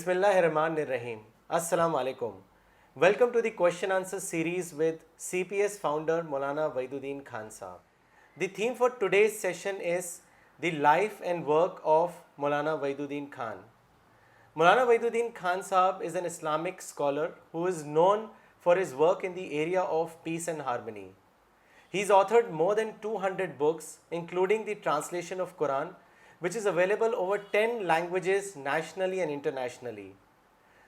Bismillahirrahmanirrahim. Assalamu alaikum. Welcome to the question answer series with CPS founder Maulana Waiduddin Khan Sahab. The theme for today's session is the life and work of Maulana Waiduddin Khan. Maulana Waiduddin Khan Sahab is an Islamic scholar who is known for his work in the area of peace and harmony. He's authored more than 200 books, including the translation of Quran, which is available over 10 languages nationally and internationally.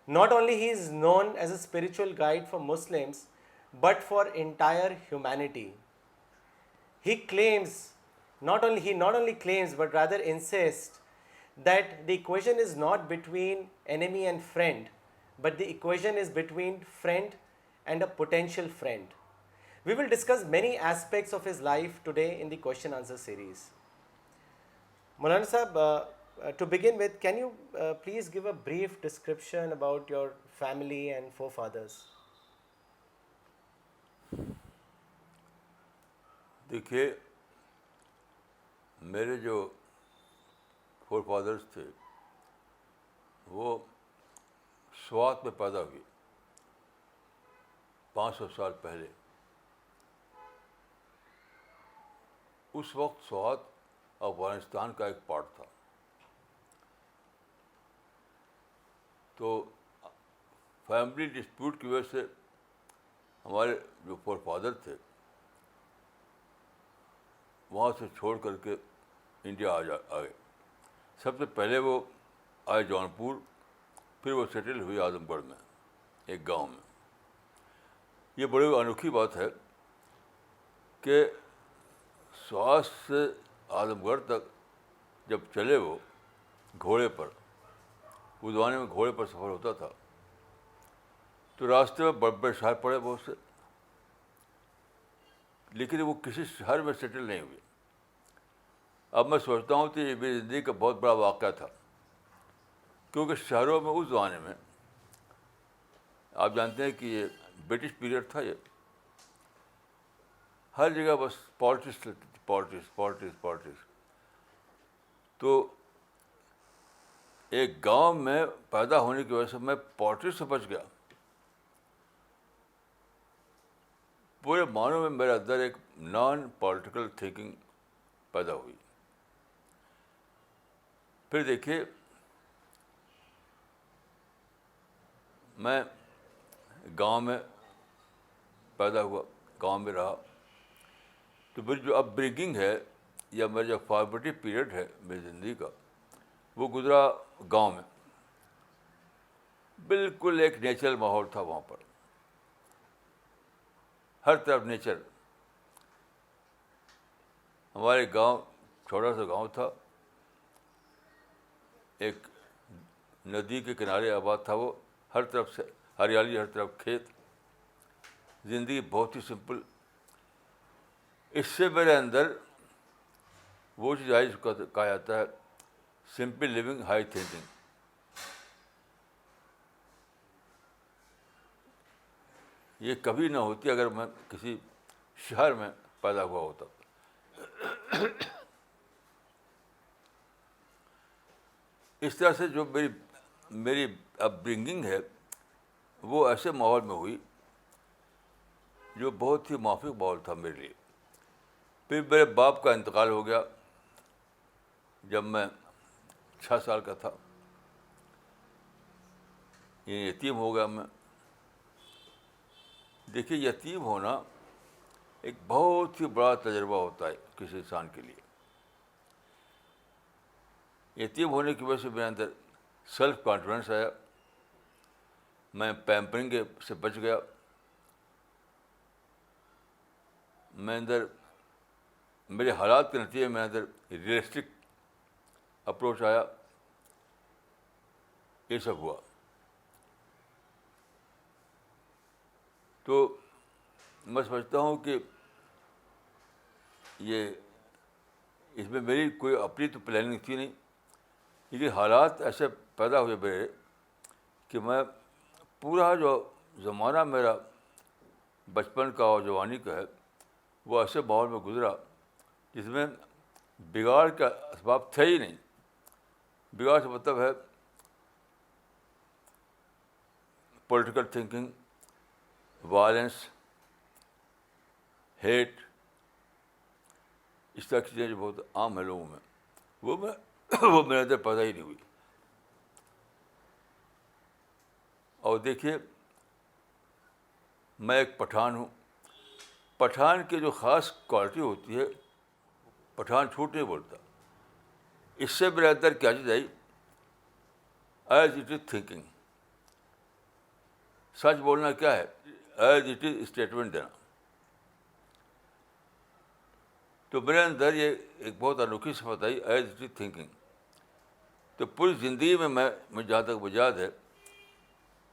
Not only he is known as a spiritual guide for Muslims, but for entire humanity. He not only claims, but rather insists that the equation is not between enemy and friend, but the equation is between friend and a potential friend. We will discuss many aspects of his life today in the question answer series. Maulana Sahab, to begin with, can you please give a brief description about your family and forefathers? دیکھیے، میرے جو four فادرس تھے وہ سوات میں پیدا ہوئے 500 سال پہلے. اس وقت سوات افغانستان کا ایک پارٹ تھا. تو فیملی ڈسپیوٹ کی وجہ سے ہمارے جو فور فادر تھے وہاں سے چھوڑ کر کے انڈیا آئے. سب سے پہلے وہ آئے جونپور، پھر وہ سیٹل ہوئی اعظم گڑھ میں ایک گاؤں میں. یہ بڑی انوکھی بات ہے کہ سواس سے اعظم گڑھ تک جب چلے وہ گھوڑے پر، اس زمانے میں گھوڑے پر سفر ہوتا تھا، تو راستے میں بڑے بڑے شہر پڑے بہت سے، لیکن وہ کسی شہر میں سیٹل نہیں ہوئے. اب میں سوچتا ہوں کہ یہ میری زندگی کا بہت بڑا واقعہ تھا، کیونکہ شہروں میں اس زمانے میں آپ جانتے ہیں کہ یہ برٹش پیریڈ تھا. یہ ہر جگہ بس پالٹکس. تو ایک گاؤں میں پیدا ہونے کی وجہ سے میں پالٹکس سے بچ گیا. پورے معنوں میں میرے اندر ایک نان پولیٹیکل تھنکنگ پیدا ہوئی. پھر دیکھیے، میں گاؤں میں پیدا ہوا، گاؤں میں رہا، تو میری جو اپ برنگنگ ہے یا میرا جو فارمیٹیو پیریڈ ہے میری زندگی کا، وہ گزرا گاؤں میں. بالکل ایک نیچرل ماحول تھا وہاں پر، ہر طرف نیچر. ہمارے گاؤں چھوٹا سا گاؤں تھا، ایک ندی کے کنارے آباد تھا وہ، ہر طرف سے ہریالی، ہر طرف کھیت. زندگی بہت ہی سمپل. اس سے میرے اندر وہ چیز آئی جس کو کہا جاتا ہے سمپل لیونگ ہائی تھنکنگ. یہ کبھی نہ ہوتی اگر میں کسی شہر میں پیدا ہوا ہوتا. اس طرح سے جو میری اپ برنگنگ ہے وہ ایسے ماحول میں ہوئی جو بہت ہی موافق ماحول تھا میرے لیے. پھر میرے باپ کا انتقال ہو گیا جب میں 6 سال کا تھا. یہ یتیم ہو گیا میں. دیکھیے، یتیم ہونا ایک بہت ہی بڑا تجربہ ہوتا ہے کسی انسان کے لیے. یتیم ہونے کی وجہ سے میرے اندر سیلف کانفیڈنس آیا، میں پیمپرنگ سے بچ گیا. میرے حالات کے نتیجے میں اندر ریئلسٹک اپروچ آیا. یہ سب ہوا. تو میں سمجھتا ہوں کہ اس میں میری کوئی اپنی تو پلاننگ تھی نہیں، لیکن حالات ایسے پیدا ہوئے میرے کہ میں پورا جو زمانہ میرا بچپن کا اور جوانی کا ہے وہ ایسے ماحول میں گزرا جس میں بگاڑ کا اسباب تھے ہی نہیں. بگاڑ سے مطلب ہے پولیٹیکل تھنکنگ, وائلنس, ہیٹ, اس طرح کی چیزیں جو بہت عام ہیں لوگوں میں, وہ میرے اندر پیدا ہی نہیں ہوئی. اور دیکھیے, میں ایک پٹھان ہوں. پٹھان کی جو خاص کوالٹی ہوتی ہے, پٹھان جھوٹ نہیں بولتا. اس سے میرے اندر کیا چیز آئی, ایز اٹ از تھنکنگ. سچ بولنا کیا ہے, ایز اٹ از اسٹیٹمنٹ دینا. تو میرے اندر یہ ایک بہت انوکھی صفت آئی, ایز اٹ از تھنکنگ. تو پوری زندگی میں میں جہاں تک مجھے یاد ہے,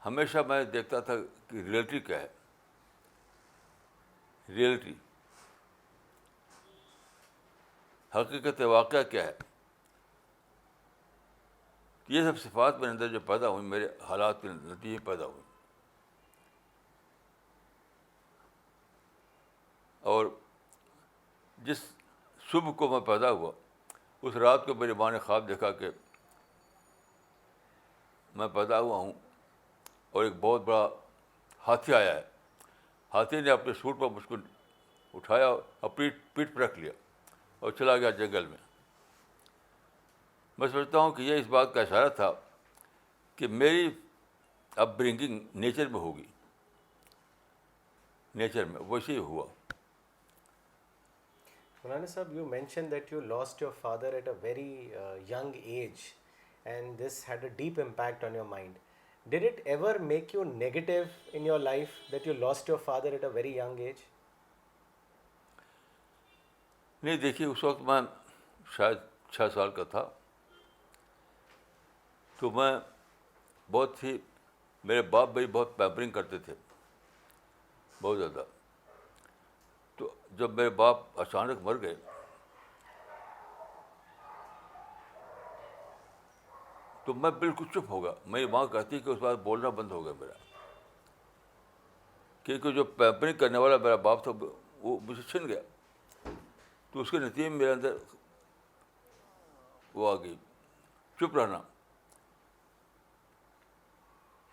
ہمیشہ میں دیکھتا تھا کہ ریئلٹی کیا ہے. ریئلٹی, حقیقت واقعہ کیا ہے. یہ سب صفات میرے اندر جو پیدا ہوئی, میرے حالات کے نتیجے پیدا ہوئی. اور جس صبح کو میں پیدا ہوا, اس رات کو میری ماں نے خواب دیکھا کہ میں پیدا ہوا ہوں اور ایک بہت بڑا ہاتھی آیا ہے. ہاتھی نے اپنے سوٹ پر مجھ کو اٹھایا اور پیٹھ پہ رکھ لیا اور چلا گیا جنگل میں. میں سمجھتا ہوں کہ یہ اس بات کا اشارہ تھا کہ میری اپ برنگنگ نیچر میں ہوگی, نیچر میں ویسے ہی ہوا. Mulana Sahab, you mentioned that you lost your father at a very young age, and this had a deep impact on your mind. Did it ever make you negative in your life that you lost your father at a very young age? نہیں, دیکھیے, اس وقت میں شاید 6 سال کا تھا. تو میں بہت ہی, میرے باپ بھی بہت پیمپرنگ کرتے تھے, بہت زیادہ. تو جب میرے باپ اچانک مر گئے تو میں بالکل چپ ہو گیا. میری ماں کہتی ہے کہ اس بات بولنا بند ہو گیا میرا, کیونکہ جو پیمپرنگ کرنے والا میرا باپ تھا وہ مجھے چھن گیا. تو اس کے نتیجے میں میرے اندر وہ آ گئی, چپ رہنا.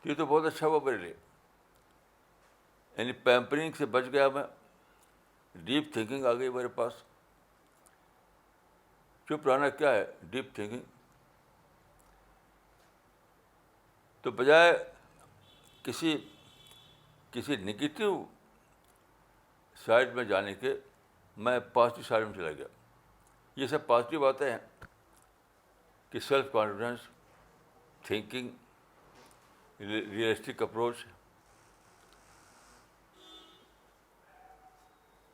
یہ تو بہت اچھا ہوا میرے لیے, یعنی پیمپرنگ سے بچ گیا میں, ڈیپ تھنکنگ آ گئی میرے پاس. چپ رہنا کیا ہے, ڈیپ تھنکنگ. تو بجائے کسی نگیٹو سائڈ میں جانے کے, میں پازیٹیو سائڈ میں چلا گیا. یہ سب پازیٹیو باتیں ہیں کہ self confidence, thinking, realistic approach,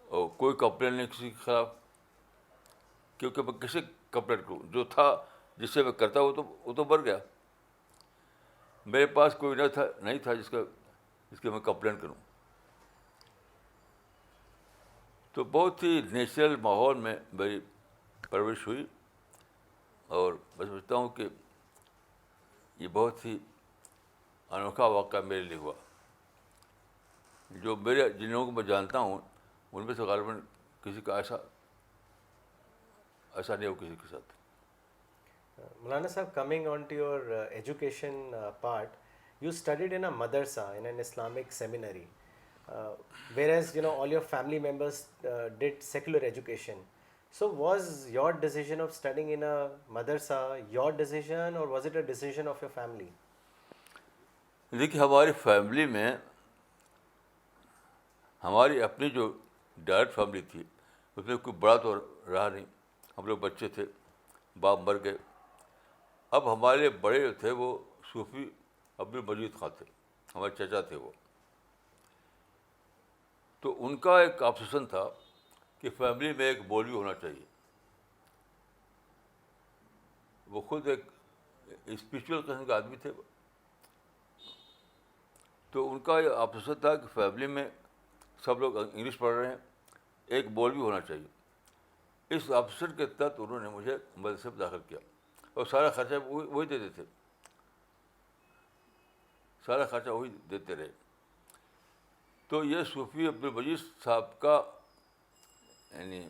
اور کوئی کمپلین نہیں کسی کے خلاف, کیونکہ میں کسی کمپلین کروں, جو تھا جس سے میں کرتا وہ تو مر گیا. میرے پاس کوئی نہیں تھا جس کے میں کمپلین کروں. تو بہت ہی نیچرل ماحول میں میری پرورش ہوئی, اور میں سمجھتا ہوں کہ یہ بہت ہی انوکھا واقعہ میرے لیے ہوا. جو جن لوگوں کو میں جانتا ہوں ان میں سے غالباً کسی کا ایسا نہیں ہو کسی کے ساتھ. Mulana Sahab, coming on to your education part, you studied in a madrasa, in an Islamic seminary, whereas all your family members did secular education. So was your decision of studying in a madrasa your decision, or was it a decision of your family? دیکھیے, ہماری family میں, ہماری اپنی جو direct family تھی اس میں کوئی بڑا تو رہا نہیں. ہم لوگ بچے تھے, باپ مر گئے. اب ہمارے بڑے جو تھے وہ صوفی عبد المجید خان تھے, ہمارے چچا تھے وہ. تو ان کا ایک آبسیشن تھا کہ فیملی میں ایک مولوی ہونا چاہیے. وہ خود ایک اسپریچول قسم کے آدمی تھے. تو ان کا یہ آبسیشن تھا کہ فیملی میں سب لوگ انگلش پڑھ رہے ہیں, ایک مولوی ہونا چاہیے. اس آبسیشن کے تحت انہوں نے مجھے مدرسے میں داخل کیا, اور سارا خرچہ وہی دیتے تھے, سارا خرچہ وہی دیتے رہے. تو یہ صوفی عبد المجید صاحب کا, یعنی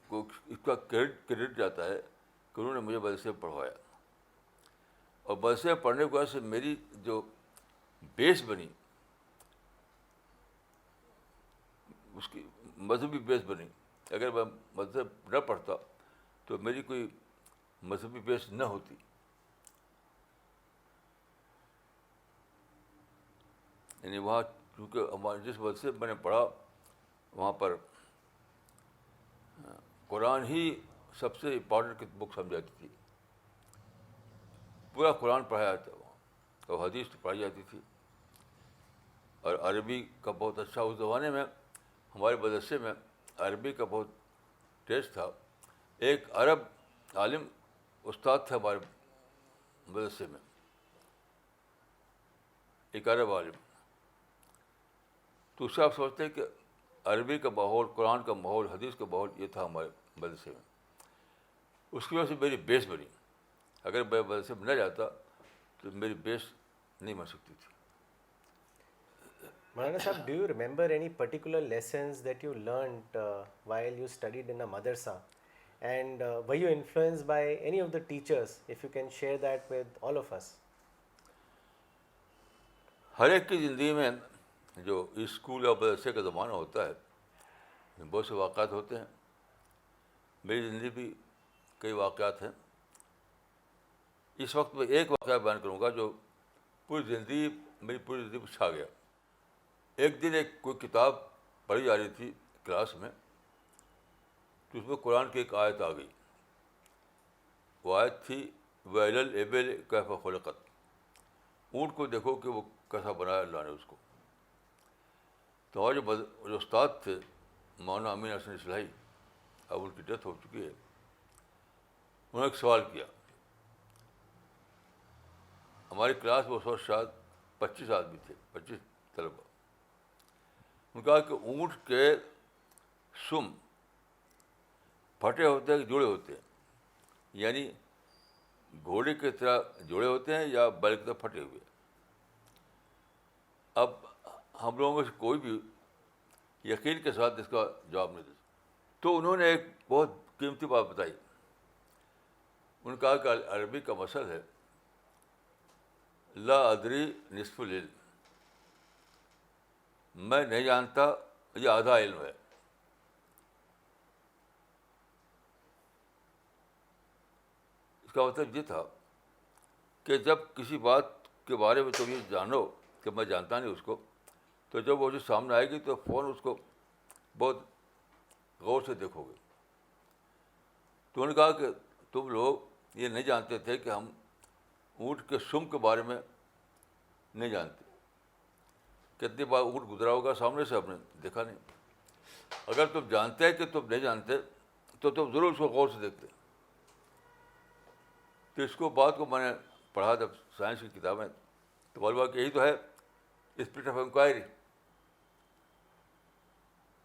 اس کا کریڈٹ جاتا ہے کہ انہوں نے مجھے مدرسے میں پڑھوایا. اور مدرسے میں پڑھنے کی وجہ سے میری جو بیس بنی, اس کی مذہبی بیس بنی. اگر میں مذہب نہ پڑھتا تو میری کوئی مذہبی بیس نہ ہوتی. یعنی وہاں چونکہ ہمارے جس مدرسے میں نے پڑھا وہاں پر قرآن ہی سب سے امپورٹنٹ بک سمجھاتی تھی. پورا قرآن پڑھایا جاتا وہاں, اور حدیث پڑھائی جاتی تھی, اور عربی کا بہت اچھا. اس زمانے میں ہمارے مدرسے میں عربی کا بہت ٹیسٹ تھا. ایک عرب عالم استاد تھے ہمارے مدرسے میں, ایک عرب عالم. تو اس سے آپ سوچتے ہیں کہ عربی کا ماحول, قرآن کا ماحول, حدیث کا ماحول, یہ تھا ہمارے مدرسے میں. اس کی وجہ سے میری بیس بنی. اگر میں مدرسے میں نہ جاتا تو میری بیس نہیں بن سکتی تھی. Maulana Sahab, do you remember any particular lessons that you learned while you studied in a madrasa? And were you influenced by any of the teachers? If you can share that with all of us. ہر ایک کی زندگی میں جو school یا مدرسے کا زمانہ ہوتا ہے بہت سے واقعات ہوتے ہیں. میری زندگی بھی کئی واقعات ہیں. اس وقت میں ایک واقعہ بیان کروں گا جو میری پوری زندگی میں چھا گیا. ایک دن کوئی کتاب پڑھی جا رہی تھی کلاس میں, تو اس میں قرآن کی ایک آیت آ گئی. وہ آیت تھی وَإِلَى الْإِبِلِ كَيْفَ خُلِقَتْ. اونٹ کو دیکھو کہ وہ کیسا بنایا اللہ نے اس کو. تو ہمارے جو استاد تھے مولانا امین حسن اصلاحی, اب ان کی ڈیتھ ہو چکی ہے, انہوں نے ایک سوال کیا. ہماری کلاس میں اس وقت شاید 25 آدمی تھے, 25 طلبا. انہوں نے کہا کہ اونٹ کے سم پھٹے ہوتے ہیں کہ جڑے ہوتے ہیں, یعنی گھوڑے کی طرح جڑے ہوتے ہیں یا بیل کی طرح پھٹے ہوئے. اب ہم لوگوں میں سے کوئی بھی یقین کے ساتھ اس کا جواب نہیں دے سکتا. تو انہوں نے ایک بہت قیمتی بات بتائی. انہوں نے کہا کہ عربی کا مثل ہے لا ادری نصف العلم, میں نہیں جانتا یہ آدھا علم ہے. اس کا مطلب یہ تھا کہ جب کسی بات کے بارے میں تم یہ جانو کہ میں جانتا نہیں اس کو, تو جب وہ جو سامنے آئے گی تو فوراً اس کو بہت غور سے دیکھو گے. تو انہوں نے کہا کہ تم لوگ یہ نہیں جانتے تھے کہ ہم اونٹ کے سم کے بارے میں نہیں جانتے. کتنی بار اونٹ گزرا ہوگا سامنے سے, ہم نے دیکھا نہیں. اگر تم جانتے کہ تم نہیں جانتے تو تم ضرور اس کو غور سے دیکھتے. تو اس کو بات کو میں نے پڑھا جب سائنس کی کتابیں, تو معلوم ہوا کہ یہی تو ہے spirit of inquiry.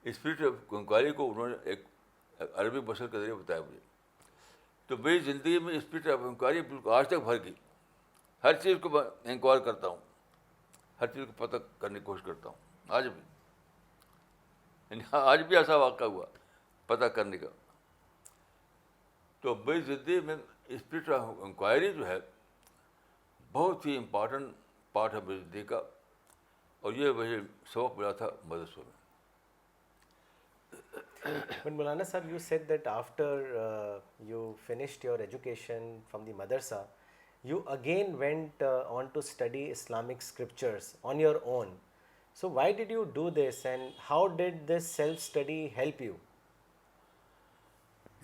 Spirit of inquiry کو انہوں نے ایک عربی مثل کے ذریعے بتایا مجھے. تو میری زندگی میں اسپرٹ آف انکوائری بالکل آج تک بھر گئی. ہر چیز کو میں انکوائر کرتا ہوں, ہر چیز کو پتہ کرنے کی کوشش کرتا ہوں آج بھی. یعنی آج بھی ایسا واقعہ ہوا پتہ کرنے کا. تو میری زندگی میں اسپرٹ آف انکوائری جو ہے بہت ہی امپارٹنٹ پارٹ ہے میری زندگی کا, اور یہ مجھے سبق ملا تھا مدرسوں میں. But Maulana Sahab, you said that after you finished your education from the madrasa, you again went on to study Islamic scriptures on your own. So why did you do this, and how did this self-study help you?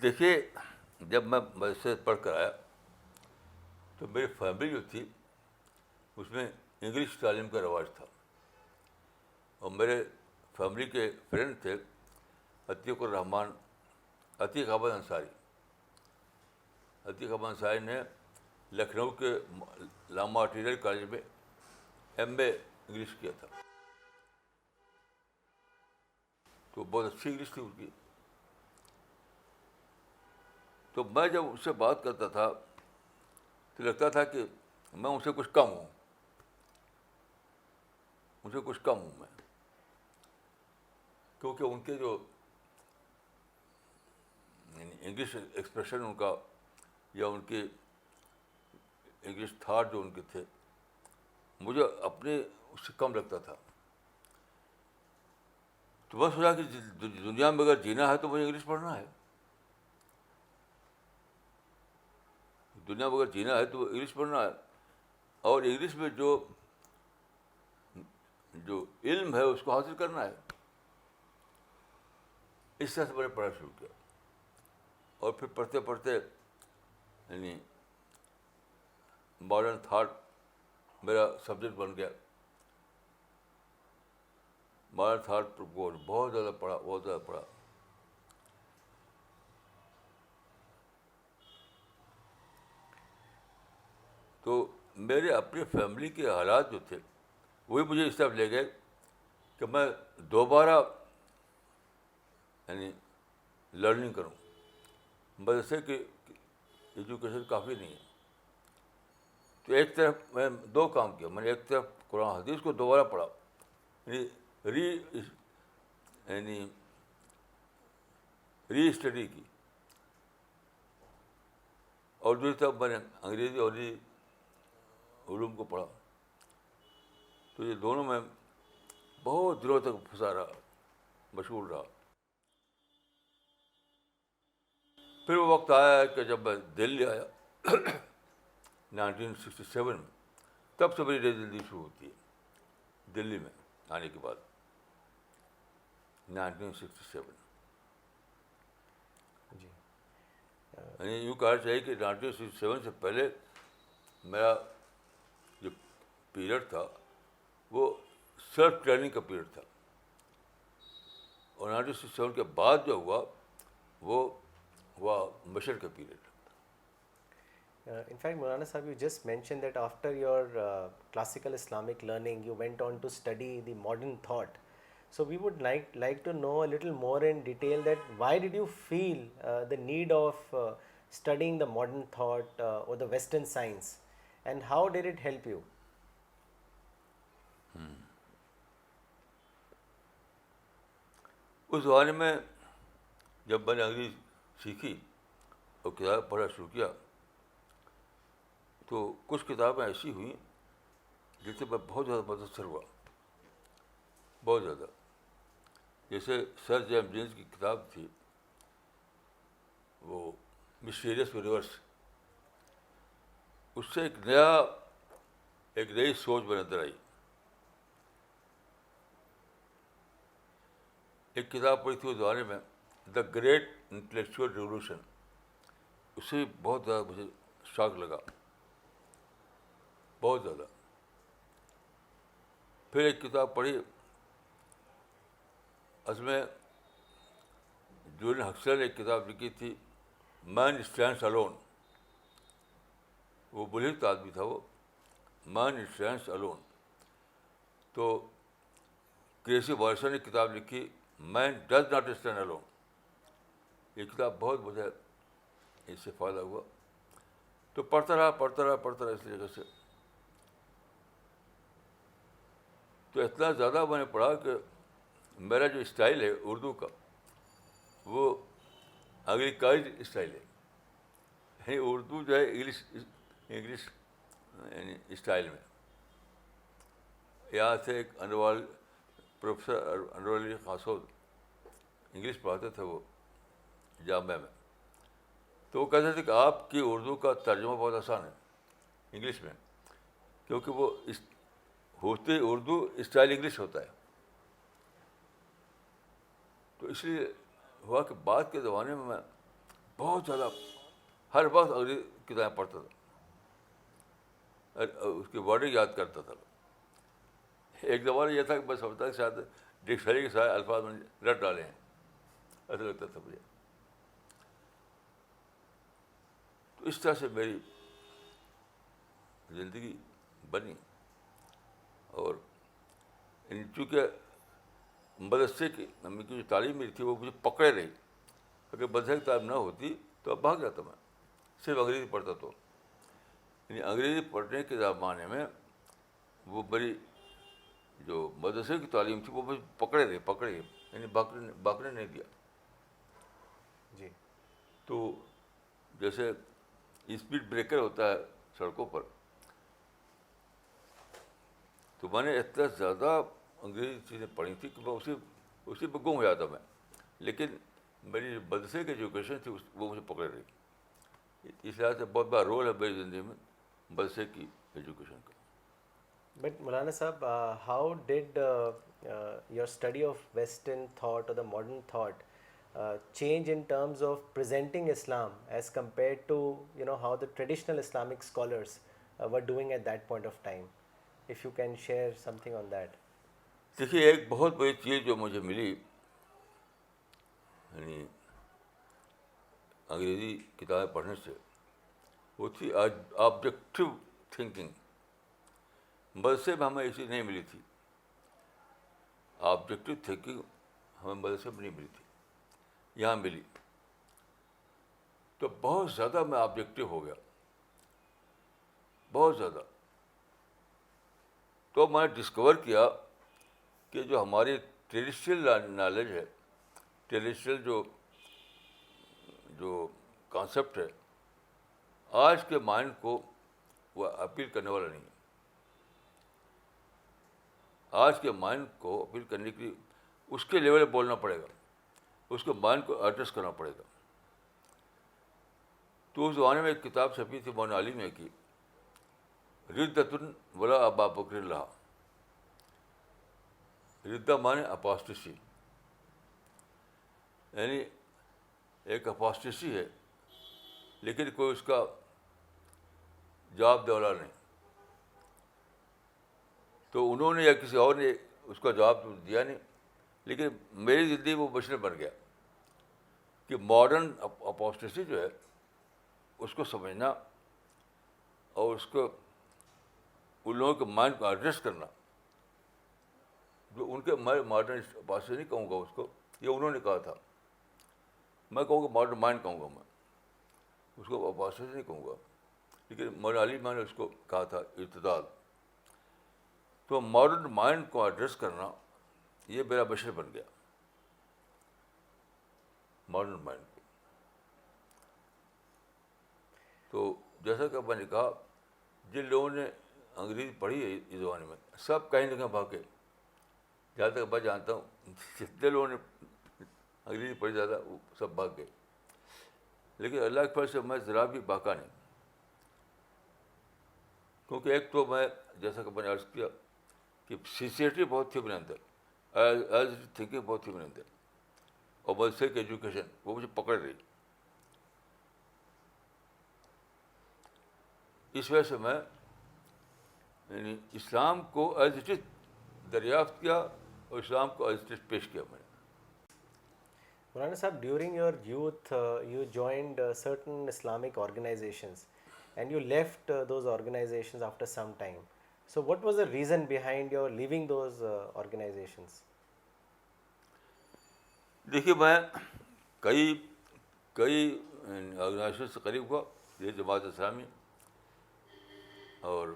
دیکھیے, جب میں مدرسے پڑھ کر آیا تو میری family جو تھی اس میں انگلش تعلیم کا رواج تھا. اور میرے فیملی کے فرینڈ تھے عتیق الرحمان, عتیق احمد انصاری. عتیق احمد انصاری نے لکھنؤ کے لاما مٹیریل کالج میں ایم اے انگلش کیا تھا. تو بہت اچھی انگلش تھی ان کی. تو میں جب ان سے بات کرتا تھا تو لگتا تھا کہ میں ان سے کچھ کم ہوں, ان سے کچھ کم ہوں میں, کیونکہ ان کے جو انگلش ایکسپریشن ان کا یا ان کے انگلش تھاٹ جو ان کے تھے, مجھے اپنے اس سے کم لگتا تھا. تو میں سوچا کہ دنیا میں اگر جینا ہے تو مجھے انگلش پڑھنا ہے. دنیا میں اگر جینا ہے تو انگلش پڑھنا ہے, اور انگلش میں جو علم ہے اس کو حاصل کرنا ہے. اس طرح سے میں نے پڑھنا شروع کیا, اور پھر پڑھتے پڑھتے یعنی ماڈرن تھاٹ میرا سبجیکٹ بن گیا. ماڈرن تھاٹ پر بہت زیادہ پڑھا, بہت زیادہ پڑھا. تو میرے اپنی فیملی کے حالات جو تھے وہی مجھے اس طرف لے گئے کہ میں دوبارہ یعنی لرننگ کروں. مدرسے کی ایجوکیشن کافی نہیں ہے. تو ایک طرف میں دو کام کیا. میں نے ایک طرف قرآن حدیث کو دوبارہ پڑھا, یعنی ری اسٹڈی کی, اور دوسری طرف میں نے انگریزی اور علوم کو پڑھا. تو یہ دونوں میں بہت دنوں تک پھنسا رہا, مشغول رہا. پھر وہ وقت آیا کہ جب میں دلی آیا 1967 میں, تب سے میری ریزلٹی شروع ہوتی ہے. دلی میں آنے کے بعد 1967, جی. یعنی یوں کہنا چاہیے کہ 1967 سے پہلے میرا جو پیریڈ تھا وہ سیلف ٹریننگ کا پیریڈ تھا, اور 1967 کے بعد جو ہوا وہ ہوا مشر کا period. In fact, Maulana Sahib, you just mentioned that after your classical Islamic learning, you went on to study the modern thought. So we would like to know a little more in detail that why did you feel the need of studying the modern thought or the Western science, and how did it help you? اس زمانے میں جب میں نے انگریزی سیکھی اور کتابیں پڑھنا شروع کیا تو کچھ کتابیں ایسی ہوئیں جن سے میں بہت زیادہ متاثر ہوا, بہت زیادہ. جیسے سر جیمز جینز کی کتاب تھی وہ مسٹیریس یونیورس. اس سے ایک نئی سوچ میں نظر آئی. ایک کتاب پڑھی تھی اس زمانے میں, دا گریٹ انٹلیکچوئل ریولیوشن. اس سے بہت زیادہ مجھے شاک لگا, بہت زیادہ. پھر ایک کتاب پڑھی, اصل میں جولین ہکسلر نے ایک کتاب لکھی تھی, مین اسٹینڈس الون. وہ بلحت آدمی تھا وہ, مین اسٹینڈس الون. تو کریسی وارسن نے کتاب لکھی, man does not stand alone. یہ کتاب بہت مجھے اس سے فائدہ ہوا. تو پڑھتا رہا اس طریقے سے. تو اتنا زیادہ میں نے پڑھا کہ میرا جو اسٹائل ہے اردو کا وہ انگریکائزڈ اسٹائل ہے. یعنی اردو جو ہے انگلش یعنی اسٹائل میں. یہاں سے ایک پروفیسر انور علی خاصود انگلش پڑھاتے تھے وہ جامعہ میں. تو وہ کہتے تھے کہ آپ کی اردو کا ترجمہ بہت آسان ہے انگلش میں, کیونکہ وہ ہوتی اردو اسٹائل انگلش ہوتا ہے. تو اس لیے ہوا کہ بعد کے زمانے میں بہت زیادہ ہر وقت انگریزی کتابیں پڑھتا تھا, اس کی ورڈنگ یاد کرتا تھا. ایک زمانہ یہ تھا کہ میں سمجھتا کہ شاید ڈکشنری کے سارے الفاظ میں نے رٹ ڈالے ہیں, ایسا لگتا تھا مجھے. تو اس طرح سے میری زندگی بنی. اور چونکہ مدرسے کی جو تعلیم میری تھی وہ مجھے پکڑے رہی. اگر مدرسے کی تعلیم نہ ہوتی تو اب بھاگ جاتا میں, صرف انگریزی پڑھتا. تو یعنی انگریزی پڑھنے کے زمانے میں وہ میری جو مدرسے کی تعلیم تھی وہ مجھے پکڑے یعنی باقنے نہیں دیا. جی. تو جیسے اسپیڈ بریکر ہوتا ہے سڑکوں پر, تو تو میں نے اتنا زیادہ انگریزی چیزیں پڑھی تھی کہ میں اسی پہ گم ہو جاتا میں. لیکن میری مدرسے کی ایجوکیشن تھی وہ مجھے پکڑ رہی. اس لحاظ سے بہت بڑا رول ہے میری زندگی میں مدرسے کی ایجوکیشن کا. But Maulana Sahab, how did your study of Western thought or the modern thought change in terms of presenting Islam as compared to how the traditional Islamic scholars were doing at that point of time? If you can share something on that. دیکھیے ایک بہت بڑی چیز جو مجھے ملی یعنی انگریزی کتابیں پڑھنے سے وہ تھی آبجیکٹو تھنکنگ. مدرسے میں ہمیں ایسی نہیں ملی تھی. آبجیکٹو تھنکنگ ہمیں مدرسے میں نہیں ملی تھی, یہاں ملی. تو بہت زیادہ میں آبجیکٹو ہو گیا, بہت زیادہ. تو میں نے ڈسکور کیا کہ جو ہماری ٹریڈیشنل نالج ہے, ٹریڈیشنل جو کانسیپٹ ہے, آج کے مائنڈ کو وہ اپیل کرنے والا نہیں ہے. آج کے مائنڈ کو اپیل کرنے کے لیے اس کے لیول پہ بولنا پڑے گا, اس کے مائنڈ کو ایڈریس کرنا پڑے گا. تو اس زمانے میں ایک کتاب چھپی تھی مولانا علی میں کی, ردۃ ولا ابا بکر اللہ. ردہ مانے اپاسٹسی, یعنی ایک اپاسٹسی ہے لیکن کوئی اس کا جواب دے والا نہیں. تو انہوں نے یا کسی اور نے اس کا جواب تو دیا نہیں, لیکن میری زندگی وہ مشن بن گیا کہ ماڈرن اپاسٹسی جو ہے اس کو سمجھنا اور اس کو ان لوگوں کے مائنڈ کو ایڈریس کرنا. جو ان کے ماڈرن اپاسٹسی نہیں کہوں گا اس کو, یہ انہوں نے کہا تھا. میں کہوں گا ماڈرن مائنڈ کہوں گا, میں اس کو اپاسٹسی نہیں کہوں گا, لیکن مولانا علی میں نے اس کو کہا تھا ارتداد. تو ماڈرن مائنڈ کو ایڈریس کرنا یہ میرا مشن بن گیا, ماڈرن مائنڈ کو. تو جیسا کہ میں نے کہا, جن لوگوں نے انگریزی پڑھی ہے اس زمانے میں سب کہیں نہ کہیں بھاگے. جہاں تک میں جانتا ہوں جتنے لوگوں نے انگریزی پڑھی زیادہ وہ سب بھاگ گئے. لیکن اللہ کے فضل سے میں ذرا بھی باقا نہیں, کیونکہ ایک تو میں جیسا کہ میں نے عرض کیا کہ سنسیئرٹی بہت تھی میرے اندر, ایز تھنکنگ بہت تھی میرے اندر, اور مدرسے کی ایجوکیشن وہ مجھے پکڑ رہی. اس وجہ سے میں یعنی اسلام کو ایز اٹ از دریافت کیا اور اسلام کو ایز اٹ از پیش کیا میں نے. Maulana Sahab, during your youth, you joined certain Islamic organizations and you left those organizations after some time. So what was the reason behind your leaving those organizations? دیکھیے میں کئی organization سے قریب ہوا, یہ جماعت اسلامی اور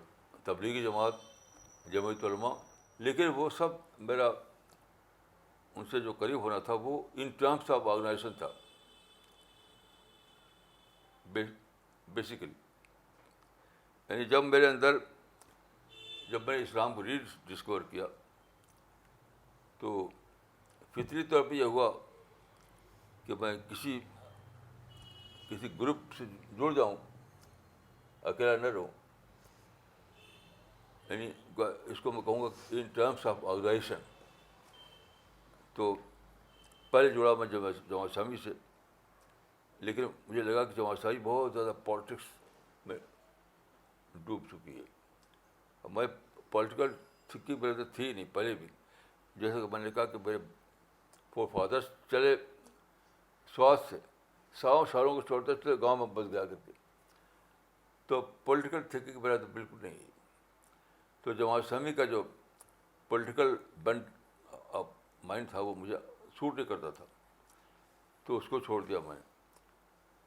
تبلیغی جماعت, جمعیت علماء, لیکن وہ سب میرا ان سے جو قریب ہونا تھا وہ ان ٹرمس آف آرگنائزیشن تھا بیسیکلی. یعنی جب میں نے اسلام کو ڈسکور کیا تو فطری طور پہ یہ ہوا کہ میں کسی گروپ سے جڑ جاؤں, اکیلا نہ رہوں. یعنی اس کو میں کہوں گا ان ٹرمس آف آرگنائزیشن. تو پہلے جڑا میں جماعت اسلامی سے, لیکن مجھے لگا کہ جماعت اسلامی بہت زیادہ پالیٹکس میں ڈوب چکی ہے. میں پولیٹیکل تھنکنگ میرے اندر تھی نہیں پہلے بھی. جیسا کہ میں نے کہا کہ میرے فور فادرس چلے سواد سے 100 سالوں کو چھوڑتے چلے گاؤں میں بس گیا کرتے. تو پولیٹیکل تھنکنگ میرا تو بالکل نہیں ہے. تو جماعت اسلامی کا جو پولیٹیکل بینڈ آف مائنڈ تھا وہ مجھے سوٹ نہیں کرتا تھا, تو اس کو چھوڑ دیا میں نے.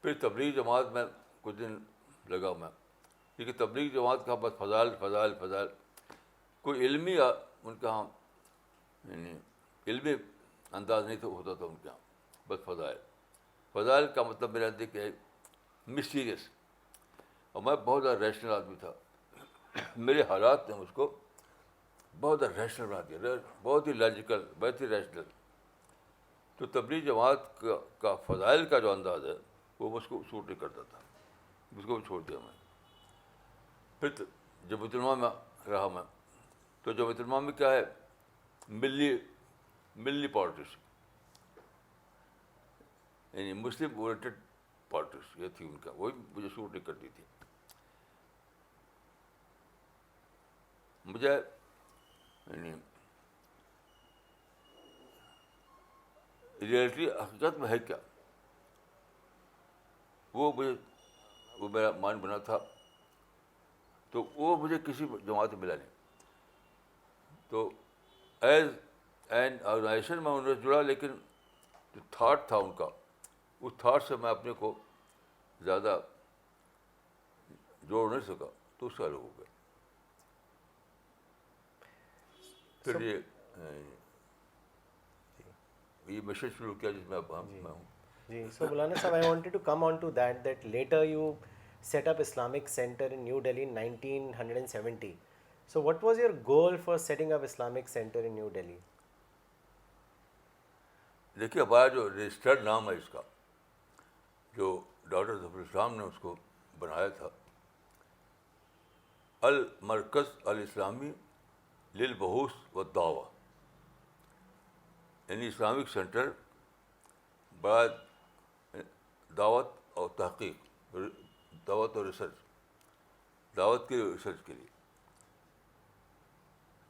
پھر تبلیغ جماعت میں کچھ دن لگا میں, کیونکہ تبلیغ جماعت کا بس فضائل کوئی علمی ان کے یہاں یعنی علمی انداز نہیں ہوتا تھا ان کے یہاں, بس فضائل کا مطلب میرا اندر کہ مسٹیریس. اور میں بہت زیادہ ریشنل آدمی تھا, میرے حالات نے مجھ کو بہت ریشنل بنا دیا، بہت ہی لاجیکل، بہت ہی ریشنل. تو تبلیغ جماعت کا فضائل کا جو انداز ہے وہ مجھ کو سوٹ نہیں کرتا تھا، اس کو بھی چھوڑ دیا میں. پھر جامعۃ العلماء میں رہا میں. تو جامعۃ العلماء میں کیا ہے، ملی پالیٹکس، یعنی مسلم اورینٹڈ پالیٹکس یہ تھی ان کا، وہی مجھے سوٹ نہیں کرتی تھی. مجھے یعنی ریئلٹی حقیقت میں ہے کیا، وہ میرا مائنڈ بنا تھا. تو وہ مجھے کسی جماعت میں ملا نہیں. تو ایز این آرگنائزیشن میں ان سے جڑا، لیکن جو تھاٹ تھا ان کا، اس تھاٹ سے میں اپنے کو زیادہ جوڑ نہیں سکا، تو اس سے الگ ہو گیا. پھر یہ مشن شروع کیا جس میں اب میں ہوں. جی. So Maulana Sahab, I wanted to come on to that later you set up Islamic Center in New Delhi in 1970. So what was your goal for setting up Islamic Center in New Delhi? دیکھیے ہمارا جو registered نام ہے اس کا، جو doctor ظفر الاسلام نے اس کو بنایا تھا، المرکز الاسلامی للبحوث والدعوہ، یعنی اسلامک سینٹر برائے دعوت اور تحقیق، دعوت اور ریسرچ، دعوت کے ریسرچ کے لیے.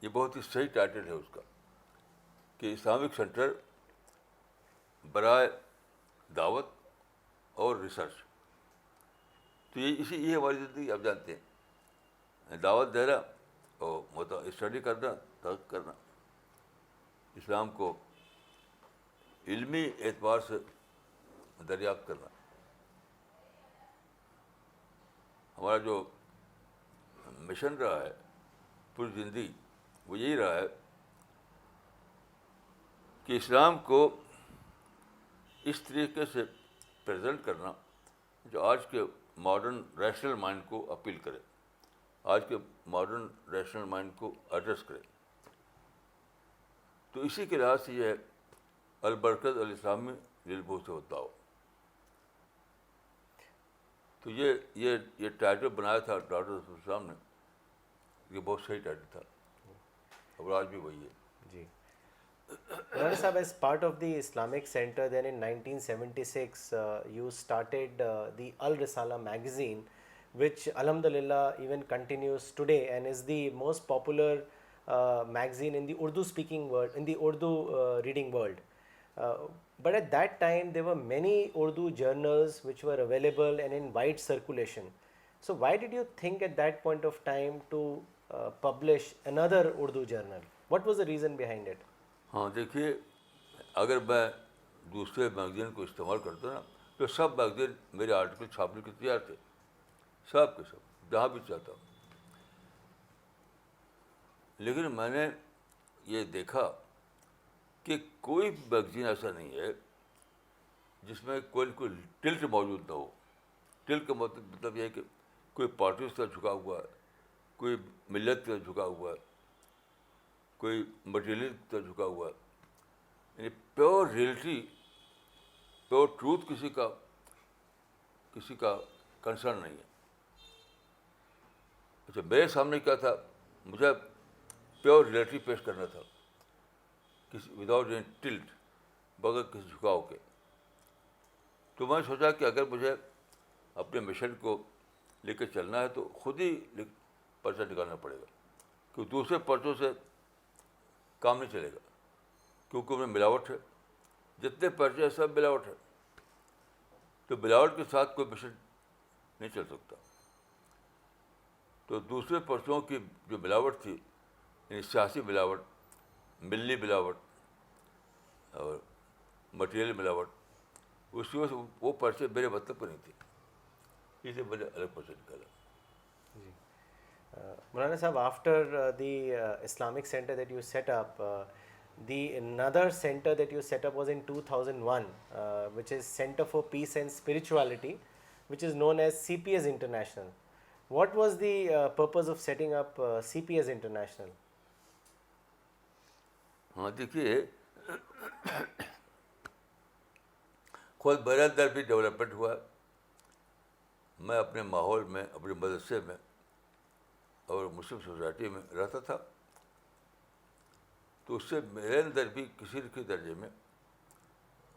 یہ بہت ہی صحیح ٹائٹل ہے اس کا کہ اسلامک سینٹر برائے دعوت اور ریسرچ. تو یہ ہماری زندگی آپ جانتے ہیں، دعوت دینا اور اسٹڈی کرنا، تحقیق کرنا، اسلام کو علمی اعتبار سے دریافت کرنا. ہمارا جو مشن رہا ہے پوری زندگی وہ یہی رہا ہے کہ اسلام کو اس طریقے سے پریزنٹ کرنا جو آج کے ماڈرن ریشنل مائنڈ کو اپیل کرے، آج کے ماڈرن ریشنل مائنڈ کو ایڈریس کرے. تو اسی کے لحاظ سے یہ ہے المرکز الاسلامی للبحوث والدعوہ. تو یہ ٹائٹل بنایا تھا ڈاکٹر ظفر الاسلام نے، یہ بہت صحیح ٹائٹل تھا اور آج بھی وہی ہے. جی. Maulana Sahab, as part of the Islamic Center, then in 1976, you started the Al Risala magazine, which Alhamdulillah even continues today and is the most popular magazine in the Urdu speaking world, in the Urdu reading world. But at that time, there were many Urdu journals which were available and in wide circulation. So why did you think at that point of time to publish another Urdu journal? What was the reason behind it? ہاں دیکھیے، اگر میں دوسرے magazine کو استعمال کرتا نا تو سب میگزین میرے آرٹیکل چھاپنے کے تیار تھے، سب کے سب، جہاں بھی چاہتا. لیکن میں نے یہ دیکھا کہ کوئی میگزین ایسا نہیں ہے جس میں کوئی ٹلٹ موجود نہ ہو. ٹلٹ کا مطلب یہ ہے کہ کوئی پارٹی اس طرح جھکا ہوا ہے، کوئی ملت کی طرف جھکا ہوا ہے، کوئی مٹیریل کی طرف جھکا ہوا ہے. یعنی پیور ریئلٹی، پیور ٹروتھ کسی کا کنسرن نہیں ہے. اچھا، میرے سامنے کیا تھا، مجھے پیور ریئلٹی پیش کرنا تھا، وداؤٹ اینی ٹلٹ، بغیر کسی جھکاؤ کے. تو میں نے سوچا کہ اگر مجھے اپنے مشن کو لے کے چلنا ہے تو خود ہی پرچہ نکالنا پڑے گا، کیونکہ دوسرے پرچوں سے کام نہیں چلے گا، کیونکہ ان میں ملاوٹ ہے. جتنے پرچے ہیں سب ملاوٹ ہے. تو ملاوٹ کے ساتھ کوئی مشن نہیں چل سکتا. تو دوسرے پرچوں کی جو ملاوٹ تھی، یعنی سیاسی ملاوٹ، ملی ملاوٹ اور مٹیریل ملاوٹ، اس کی وجہ سے وہ پرچے میرے مطلب کے نہیں تھے، اس لیے میں نے الگ پرچے نکالا. Maulana Sahab, after the Islamic Center that you set up, the another center that you set up was in 2001, which is Center for Peace and Spirituality, which is known as CPS International. What was the purpose of setting up CPS International? ہاں دیکھیے، خود میرے اندر بھی development ہوا ہے. میں اپنے ماحول میں، اپنے مدرسے میں اور مسلم سوسائٹی میں رہتا تھا، تو اس سے میرے اندر بھی کسی نہ کسی درجے میں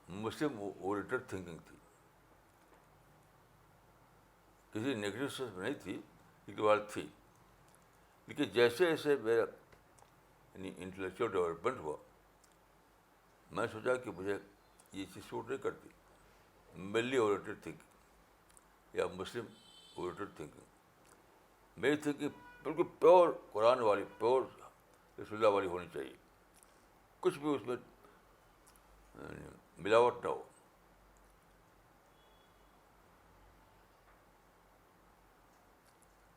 مسلم اورینٹڈ تھنکنگ تھی. کسی نیگیٹو سینس میں نہیں تھی، لیکن تھی. لیکن جیسے جیسے میرا یعنی انٹلیکچوئل ڈیولپمنٹ ہوا، میں سوچا کہ مجھے یہ چیز سوٹ نہیں کرتی، ملی اورینٹڈ تھنکنگ یا مسلم اورینٹڈ تھنکنگ. میری تھنکنگ بالکل پیور قرآن والی، پیور رسول اللہ والی ہونی چاہیے، کچھ بھی اس میں ملاوٹ نہ ہو.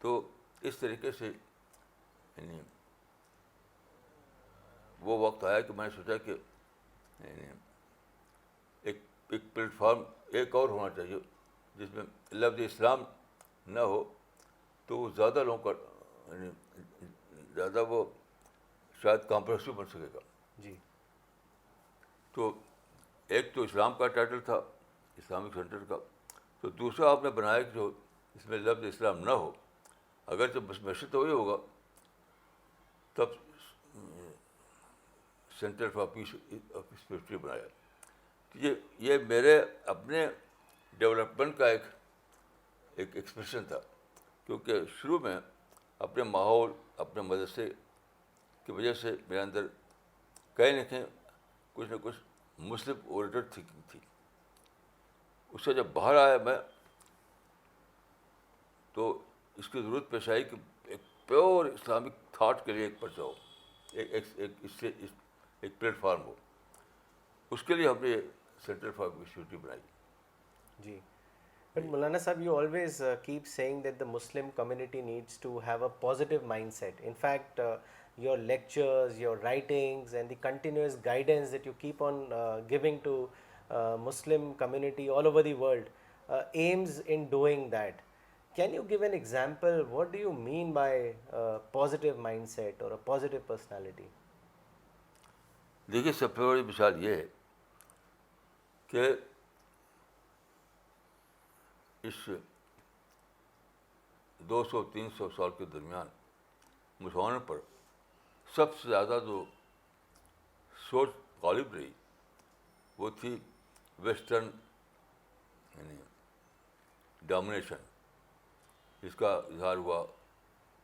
تو اس طریقے سے یعنی وہ وقت آیا کہ میں نے سوچا کہ یعنی ایک پلیٹ فارم ایک اور ہونا چاہیے جس میں لفظ اسلام نہ ہو، تو وہ زیادہ لوگوں کا یعنی زیادہ وہ شاید کمپریسو بن سکے گا. جی. تو ایک تو اسلام کا ٹائٹل تھا، اسلامک سینٹر کا. تو دوسرا آپ نے بنایا کہ جو اس میں لفظ اسلام نہ ہو، اگر تو مسجد تو وہی ہوگا، تب centre for peace of spirituality بنایا. یہ میرے اپنے ڈیولپمنٹ کا ایک ایکسپریشن تھا، کیونکہ شروع میں اپنے ماحول، اپنے مدرسے کی وجہ سے میرے اندر کہیں نہ کہیں کچھ نہ کچھ مسلم اورینٹڈ تھنکنگ تھی. اس سے جب باہر آیا میں، تو اس کی ضرورت پیش آئی کہ ایک پیور اسلامک تھاٹ کے لیے ایک پرچہ ہو، ایک پلیٹ فارم ہو. اس کے لیے ہم نے سینٹر فار پیس بنائی. جی. But Maulana Sahib, you always keep saying that the Muslim community needs to have a positive mindset. In fact, your lectures, your writings, and the continuous guidance that you keep on giving to Muslim community all over the world aims in doing that. Can you give an example? What do you mean by positive mindset or a positive personality? دیکھیے، سب سے بڑی مثال یہ ہے کہ اس 200-300 سال کے درمیان مسلمانوں پر سب سے زیادہ جو سوچ غالب رہی وہ تھی ویسٹرن یعنی ڈومینیشن، جس کا اظہار ہوا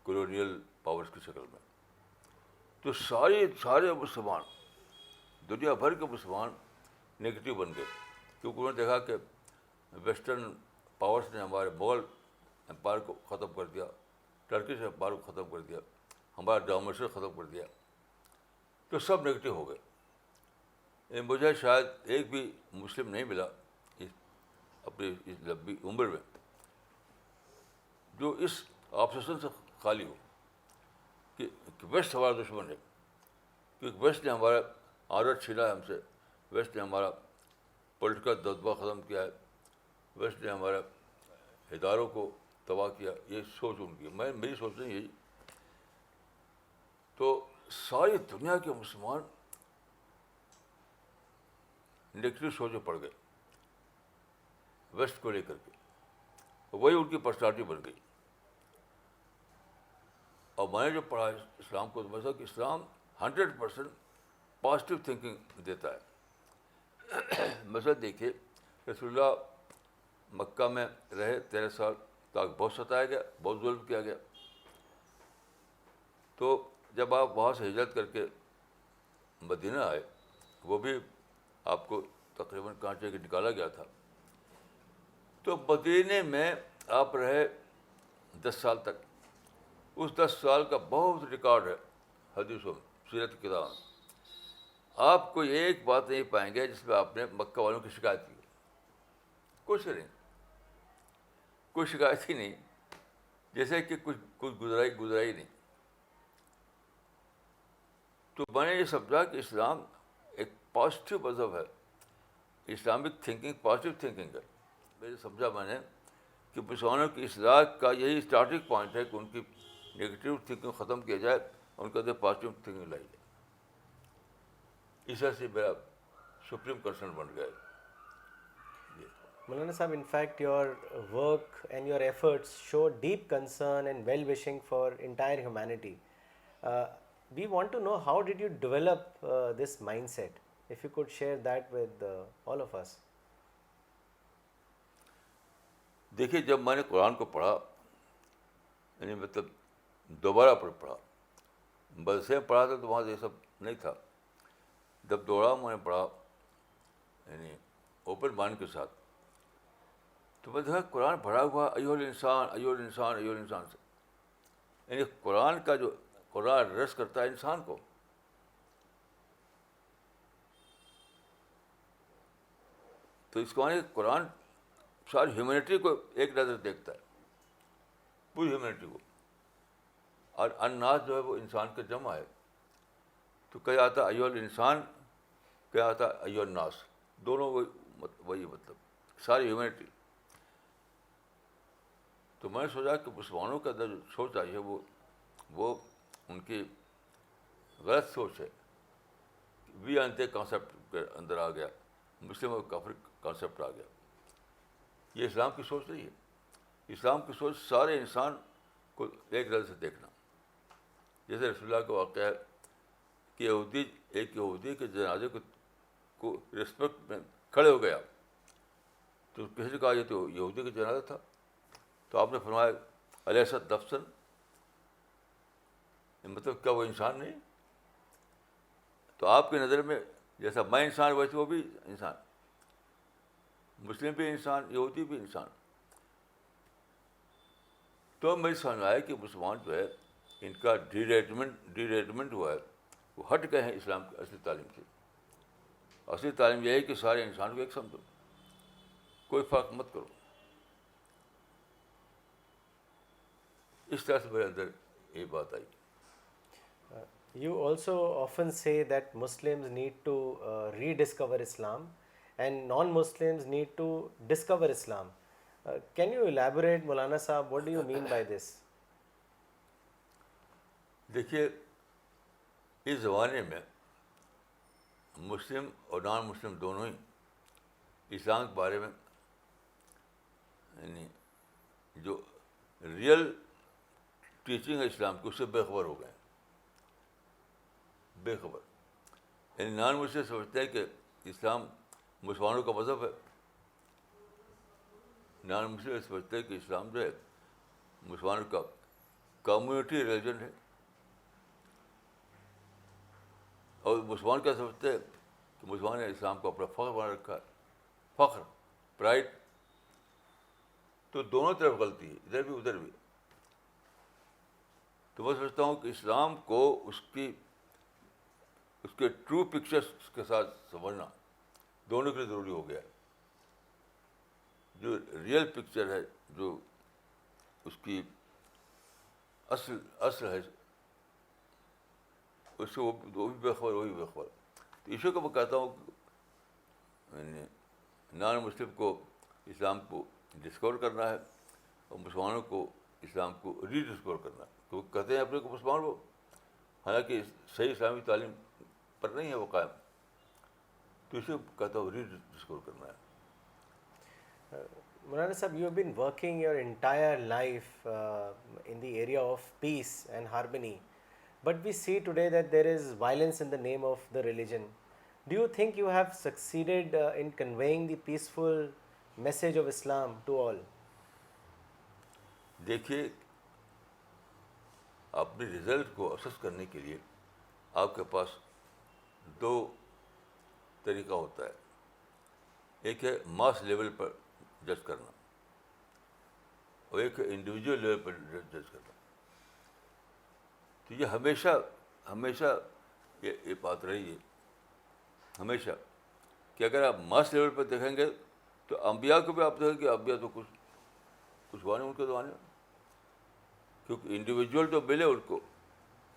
کولونیل پاورز کی شکل میں. تو سارے مسلمان، دنیا بھر کے مسلمان نگیٹو بن گئے، کیونکہ انہوں نے دیکھا کہ ویسٹرن پاورز نے ہمارے مغل امپائر کو ختم کر دیا، ٹرکش امپائر کو ختم کر دیا، ہمارا ڈومینیشن ختم کر دیا. تو سب نگیٹو ہو گئے. مجھے شاید ایک بھی مسلم نہیں ملا اپنی اس لمبی عمر میں جو اس آبسیشن سے خالی ہو کہ ویسٹ ہمارا دشمن ہے، کیونکہ ویسٹ نے ہمارا آنر چھینا ہے ہم سے، ویسٹ نے ہمارا پولیٹیکل دبدبہ ختم کیا ہے، ویسٹ نے ہمارا اداروں کو تباہ کیا. یہ سوچ ان کی، میری سوچ نہیں یہی. تو ساری دنیا کے مسلمان نیگیٹو سوچ میں پڑ گئے ویسٹ کو لے کر کے، وہی ان کی پرسنالٹی بن گئی. اور میں نے جو پڑھا اسلام کو، تو میں سمجھا کہ اسلام 100% پازیٹیو تھنکنگ دیتا ہے. مثلا دیکھیے، رسول اللہ مکہ میں رہے 13 سال تک، بہت ستایا گیا، بہت ظلم کیا گیا. تو جب آپ وہاں سے ہجرت کر کے مدینہ آئے، وہ بھی آپ کو تقریباً کانٹے کے نکالا گیا تھا. تو مدینے میں آپ رہے 10 سال تک. اس 10 سال کا بہت ریکارڈ ہے حدیثوں میں، سیرت کی کتاب میں. آپ کوئی ایک بات نہیں پائیں گے جس میں آپ نے مکہ والوں کی شکایت کی. کچھ نہیں، کوئی شکایت ہی نہیں، جیسے کہ کچھ گزرا ہی نہیں. تو میں نے یہ سمجھا کہ اسلام ایک پازیٹیو مذہب ہے، اسلامک تھنکنگ پازیٹیو تھنکنگ ہے. میں نے کہ مسلمانوں کی اصلاح کا یہی اسٹارٹنگ پوائنٹ ہے کہ ان کی نگیٹو تھنکنگ ختم کیا جائے اور ان کے اندر پازیٹیو تھنکنگ لائی جائے. اس وجہ سے میرا سپریم کنسرن بن گیا. Maulana Sahab, in fact, your work and your efforts show deep concern and well-wishing for entire humanity. Uh, we want to know, how did you develop this mindset? If you could share that with all of us. دیکھیے, جب میں نے قرآن کو پڑھا, یعنی مطلب دوبارہ پڑھا, مدرسے میں پڑھا تھا تو وہاں یہ سب نہیں تھا. جب دوبارہ میں نے پڑھا, یعنی اوپن مائنڈ کے ساتھ, تو میں دیکھا قرآن پڑھا ہوا ایھا الانسان ایھا الانسان ایھا الانسان سے, یعنی قرآن کا جو قرآن رس کرتا ہے انسان کو. تو اس کو معنی قرآن ساری ہیومینٹی کو ایک نظر دیکھتا ہے, پوری ہیومینٹی کو. اور الناس جو ہے وہ انسان کا جمع ہے, تو کیا آتا ایھا الانسان, کیا آتا ایھا الناس, دونوں وہی مطلب ساری ہیومینٹی. تو میں نے سوچا کہ مسلمانوں کا اندر جو سوچ آئی ہے وہ ان کی غلط سوچ ہے. وی انتے کانسیپٹ کے اندر آ گیا, مسلم اور کافر کانسیپٹ آ گیا. یہ اسلام کی سوچ نہیں ہے. اسلام کی سوچ سارے انسان کو ایک نظر سے دیکھنا. جیسے رسول اللہ کا واقعہ ہے کہ ایک یہودی کے جنازے کو رسپیکٹ میں کھڑے ہو گیا, تو کسی نے کہا یہ تو یہودی کا جنازہ تھا, تو آپ نے فرمایا الیس نفسا, مطلب کیا وہ انسان نہیں؟ تو آپ کی نظر میں جیسا میں انسان ویسے وہ بھی انسان, مسلم بھی انسان, یہودی بھی انسان. تو مجھے سمجھ آیا کہ مسلمان جو ہے ان کا ڈیریٹمنٹ ہوا ہے, وہ ہٹ گئے ہیں اسلام کی اصلی تعلیم سے. اصلی تعلیم یہ ہے کہ سارے انسان کو ایک سمجھو, کوئی فرق مت کرو. اس طرح سے میرے اندر یہ بات آئی. You also often say that Muslims need to rediscover Islam and non-Muslims need to discover Islam. Can you elaborate, Maulana Sahab, what do you mean by this? دیکھیے, اس زمانے میں مسلم اور نان مسلم دونوں ہی اسلام کے بارے میں, یعنی جو ریئل ٹیچنگ ہے اسلام کی, اس سے بے خبر ہو گئے. بے خبر, یعنی نان مسلم سمجھتے ہیں کہ اسلام مسلمانوں کا مذہب ہے. نان مسلم سمجھتے ہیں کہ اسلام جو ہے مسلمانوں کا کمیونٹی ریلیجن ہے. اور مسلمان کیا سمجھتے ہیں کہ مسلمان نے اسلام کو اپنا فخر بنا رکھا ہے, فخر, پرائڈ. تو دونوں طرف غلطی ہے, ادھر بھی ادھر بھی. تو میں سمجھتا ہوں کہ اسلام کو اس کے ٹرو پکچرس کے ساتھ سمجھنا دونوں کے لیے ضروری ہو گیا ہے. جو ریئل پکچر ہے, جو اس کی اصل ہے, اس سے وہ بھی بے خبر, وہی بے خبر. تو ایشو کو میں کہتا ہوں کہ نان مسلم کو اسلام کو ڈسکور کرنا ہے اور مسلمانوں کو اسلام کو ری ڈسکور کرنا ہے. تو وہ کہتے ہیں اپنے کو مسلمان وہ, حالانکہ صحیح اسلامی تعلیم پر نہیں ہے وہ قائم. تو اسے کہتا ہوں ری ڈسکور کرنا ہے. Maulana Sahab, you have been working your entire life in the area of peace and harmony, but we see today that there is violence in the name of the religion. Do you think you have succeeded in conveying the peaceful message of Islam to all? دیکھیے, اپنے result کو اسس کرنے کے لیے آپ کے پاس دو طریقہ ہوتا ہے. ایک ہے ماس لیول پر جج کرنا, اور ایک ہے انڈیویجول لیول پر جج کرنا. تو یہ ہمیشہ یہ بات رہی ہے ہمیشہ, کہ اگر آپ ماس لیول پر دیکھیں گے تو انبیاء کو بھی آپ دیکھیں گے, انبیاء تو کچھ ہوا نہیں ان کے زمانے میں, کیونکہ انڈیویجول تو ملے ان کو,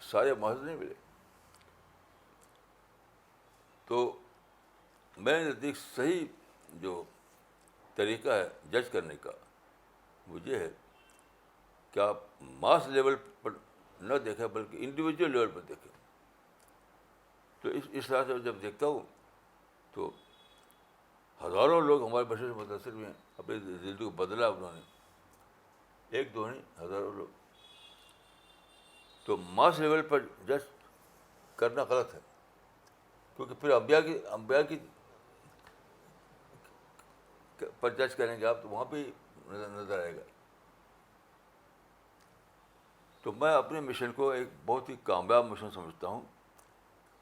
سارے محض نہیں ملے. تو میرے نزدیک صحیح جو طریقہ ہے جج کرنے کا وہ یہ ہے کہ آپ ماس لیول پر نہ دیکھیں بلکہ انڈیویجول لیول پر دیکھیں. تو اس طرح سے جب دیکھتا ہوں تو ہزاروں لوگ ہمارے بشر سے متاثر ہوئے ہیں, اپنی زندگی کو بدلا انہوں نے, ایک دو نہیں, ہزاروں لوگ. تو ماس لیول پر جج کرنا غلط ہے, کیونکہ پھر انبیاء کی پر جج کریں گے آپ تو وہاں پہ نظر آئے گا. تو میں اپنے مشن کو ایک بہت ہی کامیاب مشن سمجھتا ہوں,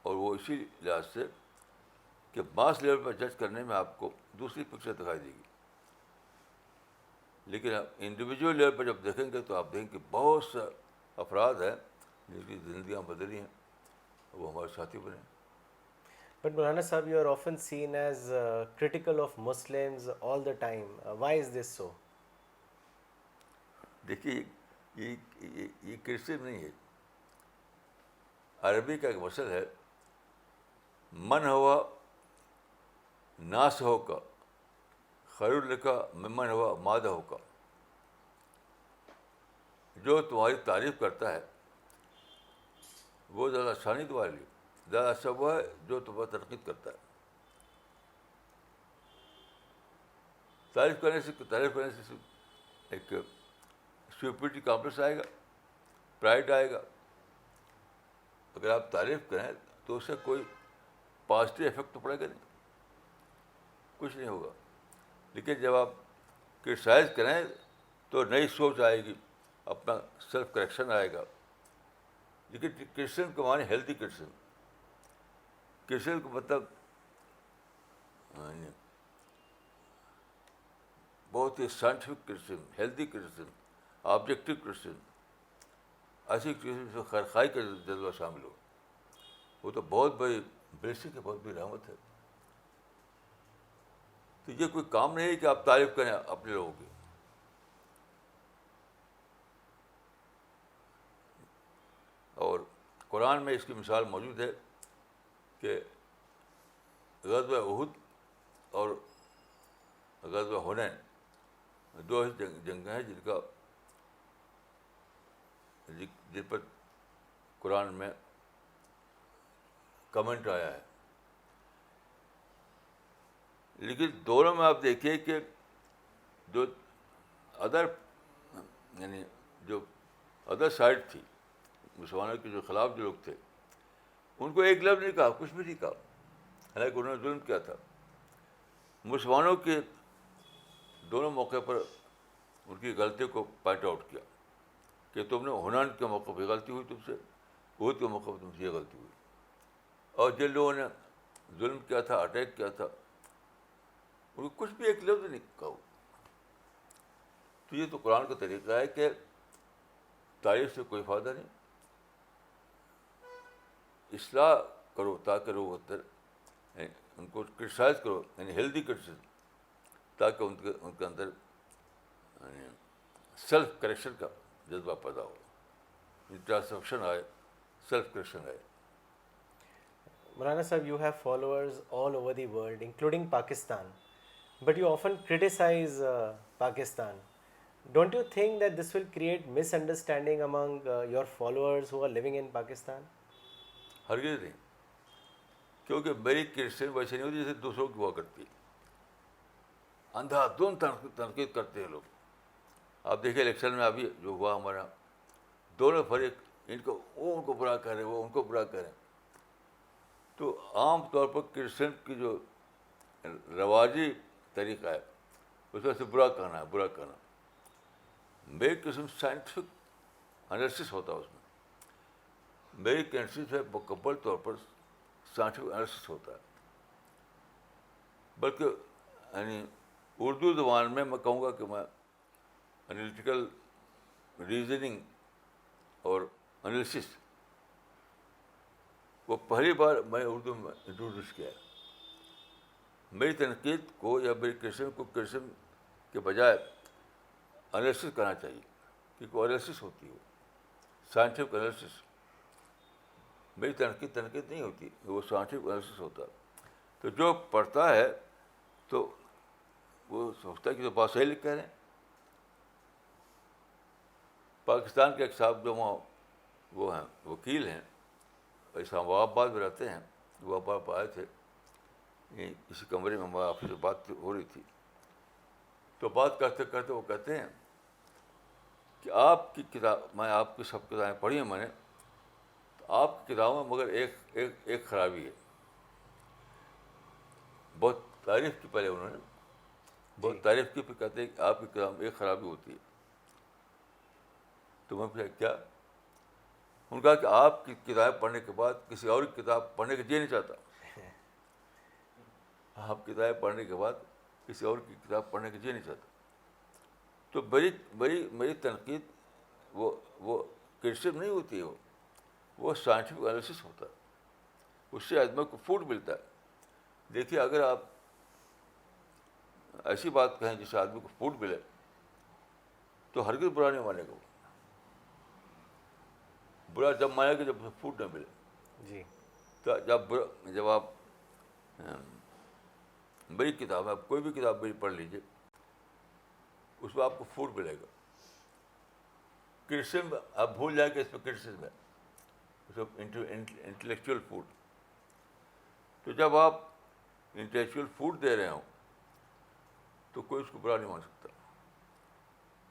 اور وہ اسی لحاظ سے کہ ماس لیول پر جج کرنے میں آپ کو دوسری پکچر دکھائی دے گی, لیکن آپ انڈیویجول لیول پر جب دیکھیں گے تو آپ دیکھیں کہ بہت سے افراد ہیں جن کی زندگیاں بدلی ہیں, وہ ہمارے ساتھی بنے. But Maulana Sahib, you are often seen as critical of Muslims all the time. Why is this so? دیکھیے یہ کرسچن نہیں ہے, عربی کا ایک مسئلہ ہے, من ہوا ناس ہو کا خیر لکھا ممن ہوا مادہ ہو کا. جو تمہاری تعریف کرتا ہے وہ زیادہ آسانی تمہارے لیے, زیادہ اچھا وہ ہے جو تمہیں تنقید کرتا ہے. تعریف کرنے سے ایک سپیریٹی کمپلیکس آئے گا, پرائڈ آئے گا. اگر آپ تعریف کریں تو اس سے کوئی پازیٹیو افیکٹ تو پڑے گا نہیں, کچھ نہیں ہوگا. لیکن جب آپ کرٹیسائز کریں تو نئی سوچ آئے گی, اپنا سیلف کریکشن آئے گا. لیکن کرسچن کو مانے ہیلدی کرسچن, کرسچن کو مطلب بہت ہی scientific Christian, healthy Christian, objective Christian, ایسی کرسچن سے خیرخوائی کا جذبہ شامل ہو, وہ تو بہت بڑی بلیسنگ ہے, بہت بڑی رحمت ہے. تو یہ کوئی کام نہیں ہے کہ آپ تعریف کریں اپنے لوگوں کی. اور قرآن میں اس کی مثال موجود ہے کہ غزوہ احد اور غزوہ حنین دو ایسی جنگیں ہیں جن پر قرآن میں کمنٹ آیا ہے. لیکن دونوں میں آپ دیکھیے کہ جو ادر سائڈ تھی, مسلمانوں کے جو خلاف جو لوگ تھے, ان کو ایک لفظ نہیں کہا, کچھ بھی نہیں کہا, حالانکہ انہوں نے ظلم کیا تھا. مسلمانوں کے دونوں موقع پر ان کی غلطی کو پوائنٹ آؤٹ کیا کہ تم نے حنین کے موقع پہ غلطی ہوئی تم سے, احد کے موقع پہ تم سے یہ غلطی ہوئی. اور جن لوگوں نے ظلم کیا تھا, اٹیک کیا تھا, ان کو کچھ بھی ایک لفظ نہیں کہا. تو یہ تو قرآن کا طریقہ ہے کہ تعریف سے کوئی فائدہ نہیں, اصلاح کرو تاکہ لوگ ان کو کرٹیسائز کرو, یعنی ہیلدی کرٹیسزم, تاکہ ان کے اندر سیلف کریکشن کا جذبہ پیدا ہو, انٹراسپیکشن آئے, سیلف کریکشن آئے. Maulana Sahib, you have followers all over the world, including Pakistan. But you often criticize Pakistan. Don't you think that this will create misunderstanding among your followers who are living in Pakistan? ہرگز نہیں, کیونکہ میری Christian ویسے نہیں ہوتی جیسے دوسروں کی ہوا کرتی. اندھا دھند تنقید کرتے ہیں لوگ. آپ دیکھیے الیکشن میں ابھی جو ہوا ہمارا, دونوں فریق ان کو برا کر رہے, وہ ان کو برا کریں. تو عام طور پر کرسچن کی جو رواجی طریقہ ہے اس میں سے برا کہنا. میری قسم سائنٹیفک انالیسس ہوتا ہے اس میں. میری کنسٹیٹیوشن ہے مکمل طور پر سائنٹیفک انالیسس ہوتا ہے. بلکہ یعنی اردو زبان میں کہوں گا کہ میں انالیٹیکل ریزننگ اور انالیسس وہ پہلی بار میں اردو میں انٹروڈیوس کیا ہے. میری تنقید کو یا میری کرسچن کو کرسچن کے بجائے انالیسس کرنا چاہیے, کیونکہ وہ انالیسس ہوتی ہے, سائنٹیفک انالیسس. میری تنقید نہیں ہوتی, وہ سائنٹیفک انالیسس ہوتا ہے. تو جو پڑھتا ہے تو وہ سوچتا ہے کہ تو بات صحیح لکھ کہہ رہے ہیں. پاکستان کے ایک صاحب جو وہ ہیں وکیل ہیں, اسلام آباد میں رہتے ہیں, وہ آپ آئے تھے اسی کمرے میں، ہمارے آفس سے بات ہو رہی تھی. تو بات کرتے کرتے وہ کہتے ہیں کہ آپ کی کتاب، میں آپ کی سب کتابیں پڑھی ہیں میں نے، تو آپ کی کتابوں میں مگر ایک خرابی ہے. بہت تعریف کی پہلے انہوں نے، جی بہت تعریف کی، پھر کہتے ہیں کہ آپ کی کتاب میں ایک خرابی ہوتی ہے. تو میں پوچھا کیا؟ ان کا کہ آپ کی کتاب پڑھنے کے بعد کسی اور کی کتاب پڑھنے کا جی نہیں چاہتا. آپ کتابیں پڑھنے کے بعد کسی اور کی کتاب پڑھنے کا جی نہیں چاہتا. تو میری تنقید وہ کرسچن نہیں ہوتی ہے، وہ سائنٹیفک انالیسس ہوتا ہے. اس سے آدمی کو فوڈ ملتا ہے. دیکھیے اگر آپ ایسی بات کہیں جس سے آدمی کو فوڈ ملے تو ہرگز برا نہیں مانے گا. وہ برا جب مانے گا جب فوڈ نہ ملے. جی تو جب آپ میری کتاب ہے، آپ کوئی بھی کتاب میری پڑھ لیجیے، اس میں آپ کو فوڈ ملے گا. کرسچن آپ بھول جائیں کہ اس میں کرسچن ہے، انٹلیکچوئل فوڈ. تو جب آپ انٹلیکچوئل فوڈ دے رہے ہوں تو کوئی اس کو برا نہیں مان سکتا.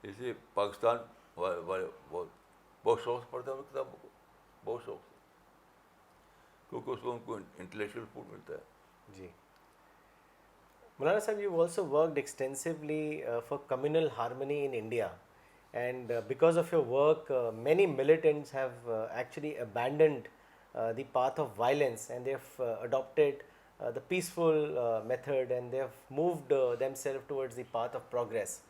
اس لیے پاکستان والے بہت شوق سے پڑھتے ہیں ان کتابوں کو، بہت شوق سے، کیونکہ اس میں ان کو انٹلیکچوئل فوڈ ملتا ہے. جی Maulana Sahib, you've also worked extensively for communal harmony in India, and because of your work, many militants have actually abandoned the path of violence, and they have adopted the peaceful method, and they have moved themselves towards the path of progress.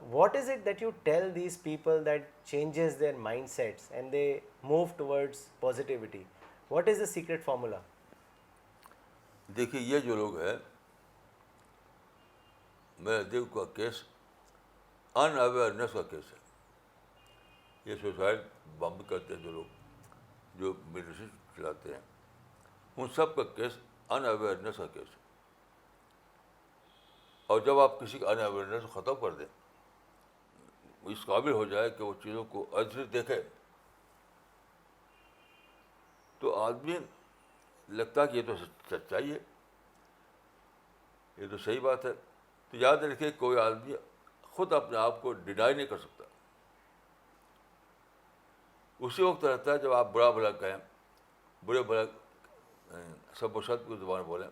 What is it that you tell these people that changes their mindsets and they move towards positivity? What is the secret formula? دیکھیے یہ جو لوگ ہیں، میرے دیو کا case ان awareness کا case ہے. یہ سوسائڈ بم کرتے ہیں جو لوگ، جو ملٹری چلاتے ہیں، ان سب کا کیس ان اویئرنیس کا کیس ہے. اور جب آپ کسی کا ان اویئرنیس کو ختم کر دیں، وہ اس قابل ہو جائے کہ وہ چیزوں کو ازر دیکھے، تو آدمی لگتا ہے کہ یہ تو سچائی ہے، یہ تو صحیح بات ہے. تو یاد رکھیے کوئی آدمی خود اپنے آپ کو ڈینائی نہیں کر سکتا. اسی وقت رہتا ہے جب آپ برا بھلا کہیں، برے بھلا سب و سب کی زبان بولیں،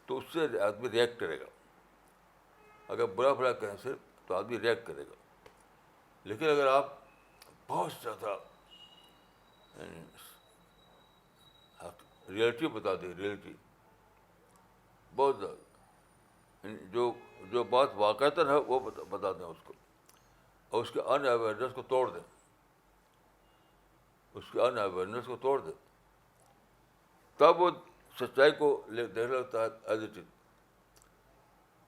تو اس سے آدمی ریئیکٹ کرے گا. اگر برا بھلا کہیں صرف تو آدمی ریئیکٹ کرے گا. لیکن اگر آپ بہت زیادہ ریئلٹی بتا دیں، ریئلٹی بہت زیادہ، جو بات واقعتاً ہے وہ بتا دیں اس کو، اور اس کے ان اویئرنیس کو توڑ دیں، اس کے ان اویئرنیس کو توڑ دیں، تب وہ سچائی کو دیکھنے لگتا ہے ایز اٹ از.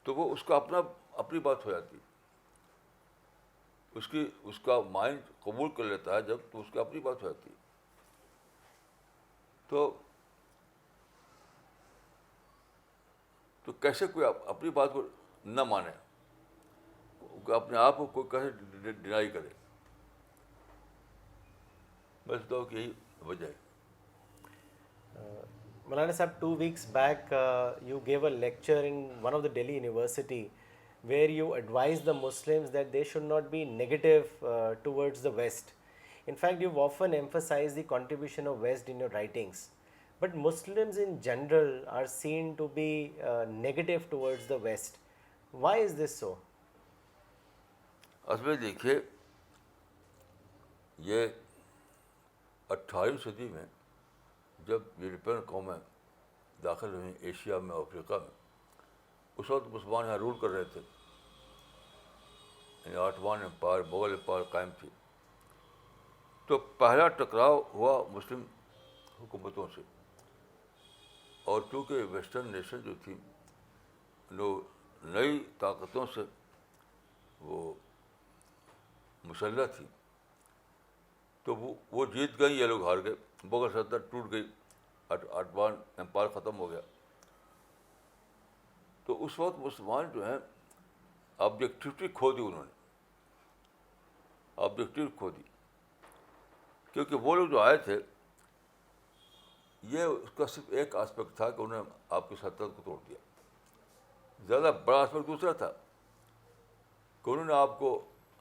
تو وہ اس کا اپنی بات ہو جاتی ہے. اس کا مائنڈ قبول کر لیتا ہے جب، تو اس کی اپنی بات ہو جاتی ہے. تو کیسے کوئی اپنی بات کو نہ مانے، اپنے آپ کو کوئی کیسے ڈینائی کرے؟ میں سمجھتا ہوں کہ یہی وجہ ہے. Maulana Sahib, 2 weeks back, you gave a lecture in one of the Delhi University where you advised the Muslims that they should not be negative towards the West. In fact, you've often emphasized the contribution of West in your writings. But Muslims in general are seen to be negative towards the West. Why is this so? اصل میں دیکھیے، یہ 18ویں صدی میں جب European قومیں داخل ہوئیں ایشیا میں، افریقہ میں، اس وقت مسلمان یہاں رول کر رہے تھے. یعنی آٹمان امپائر، مغل امپائر قائم تھی. تو پہلا ٹکراؤ ہوا مسلم حکومتوں سے. اور چونکہ ویسٹرن نیشن جو تھی، نئی طاقتوں سے وہ مسلح تھی، تو وہ جیت گئی، یہ لوگ ہار گئے. مغل سلطنت ٹوٹ گئی، آٹمان امپائر ختم ہو گیا. تو اس وقت مسلمان جو ہیں آبجیکٹیوٹی کھو دی، انہوں نے آبجیکٹیو کھو دی. کیونکہ وہ لوگ جو آئے تھے یہ اس کا صرف ایک آسپیکٹ تھا کہ انہوں نے آپ کی سلطنت کو توڑ دیا. زیادہ بڑا آسپیکٹ دوسرا تھا کہ انہوں نے آپ کو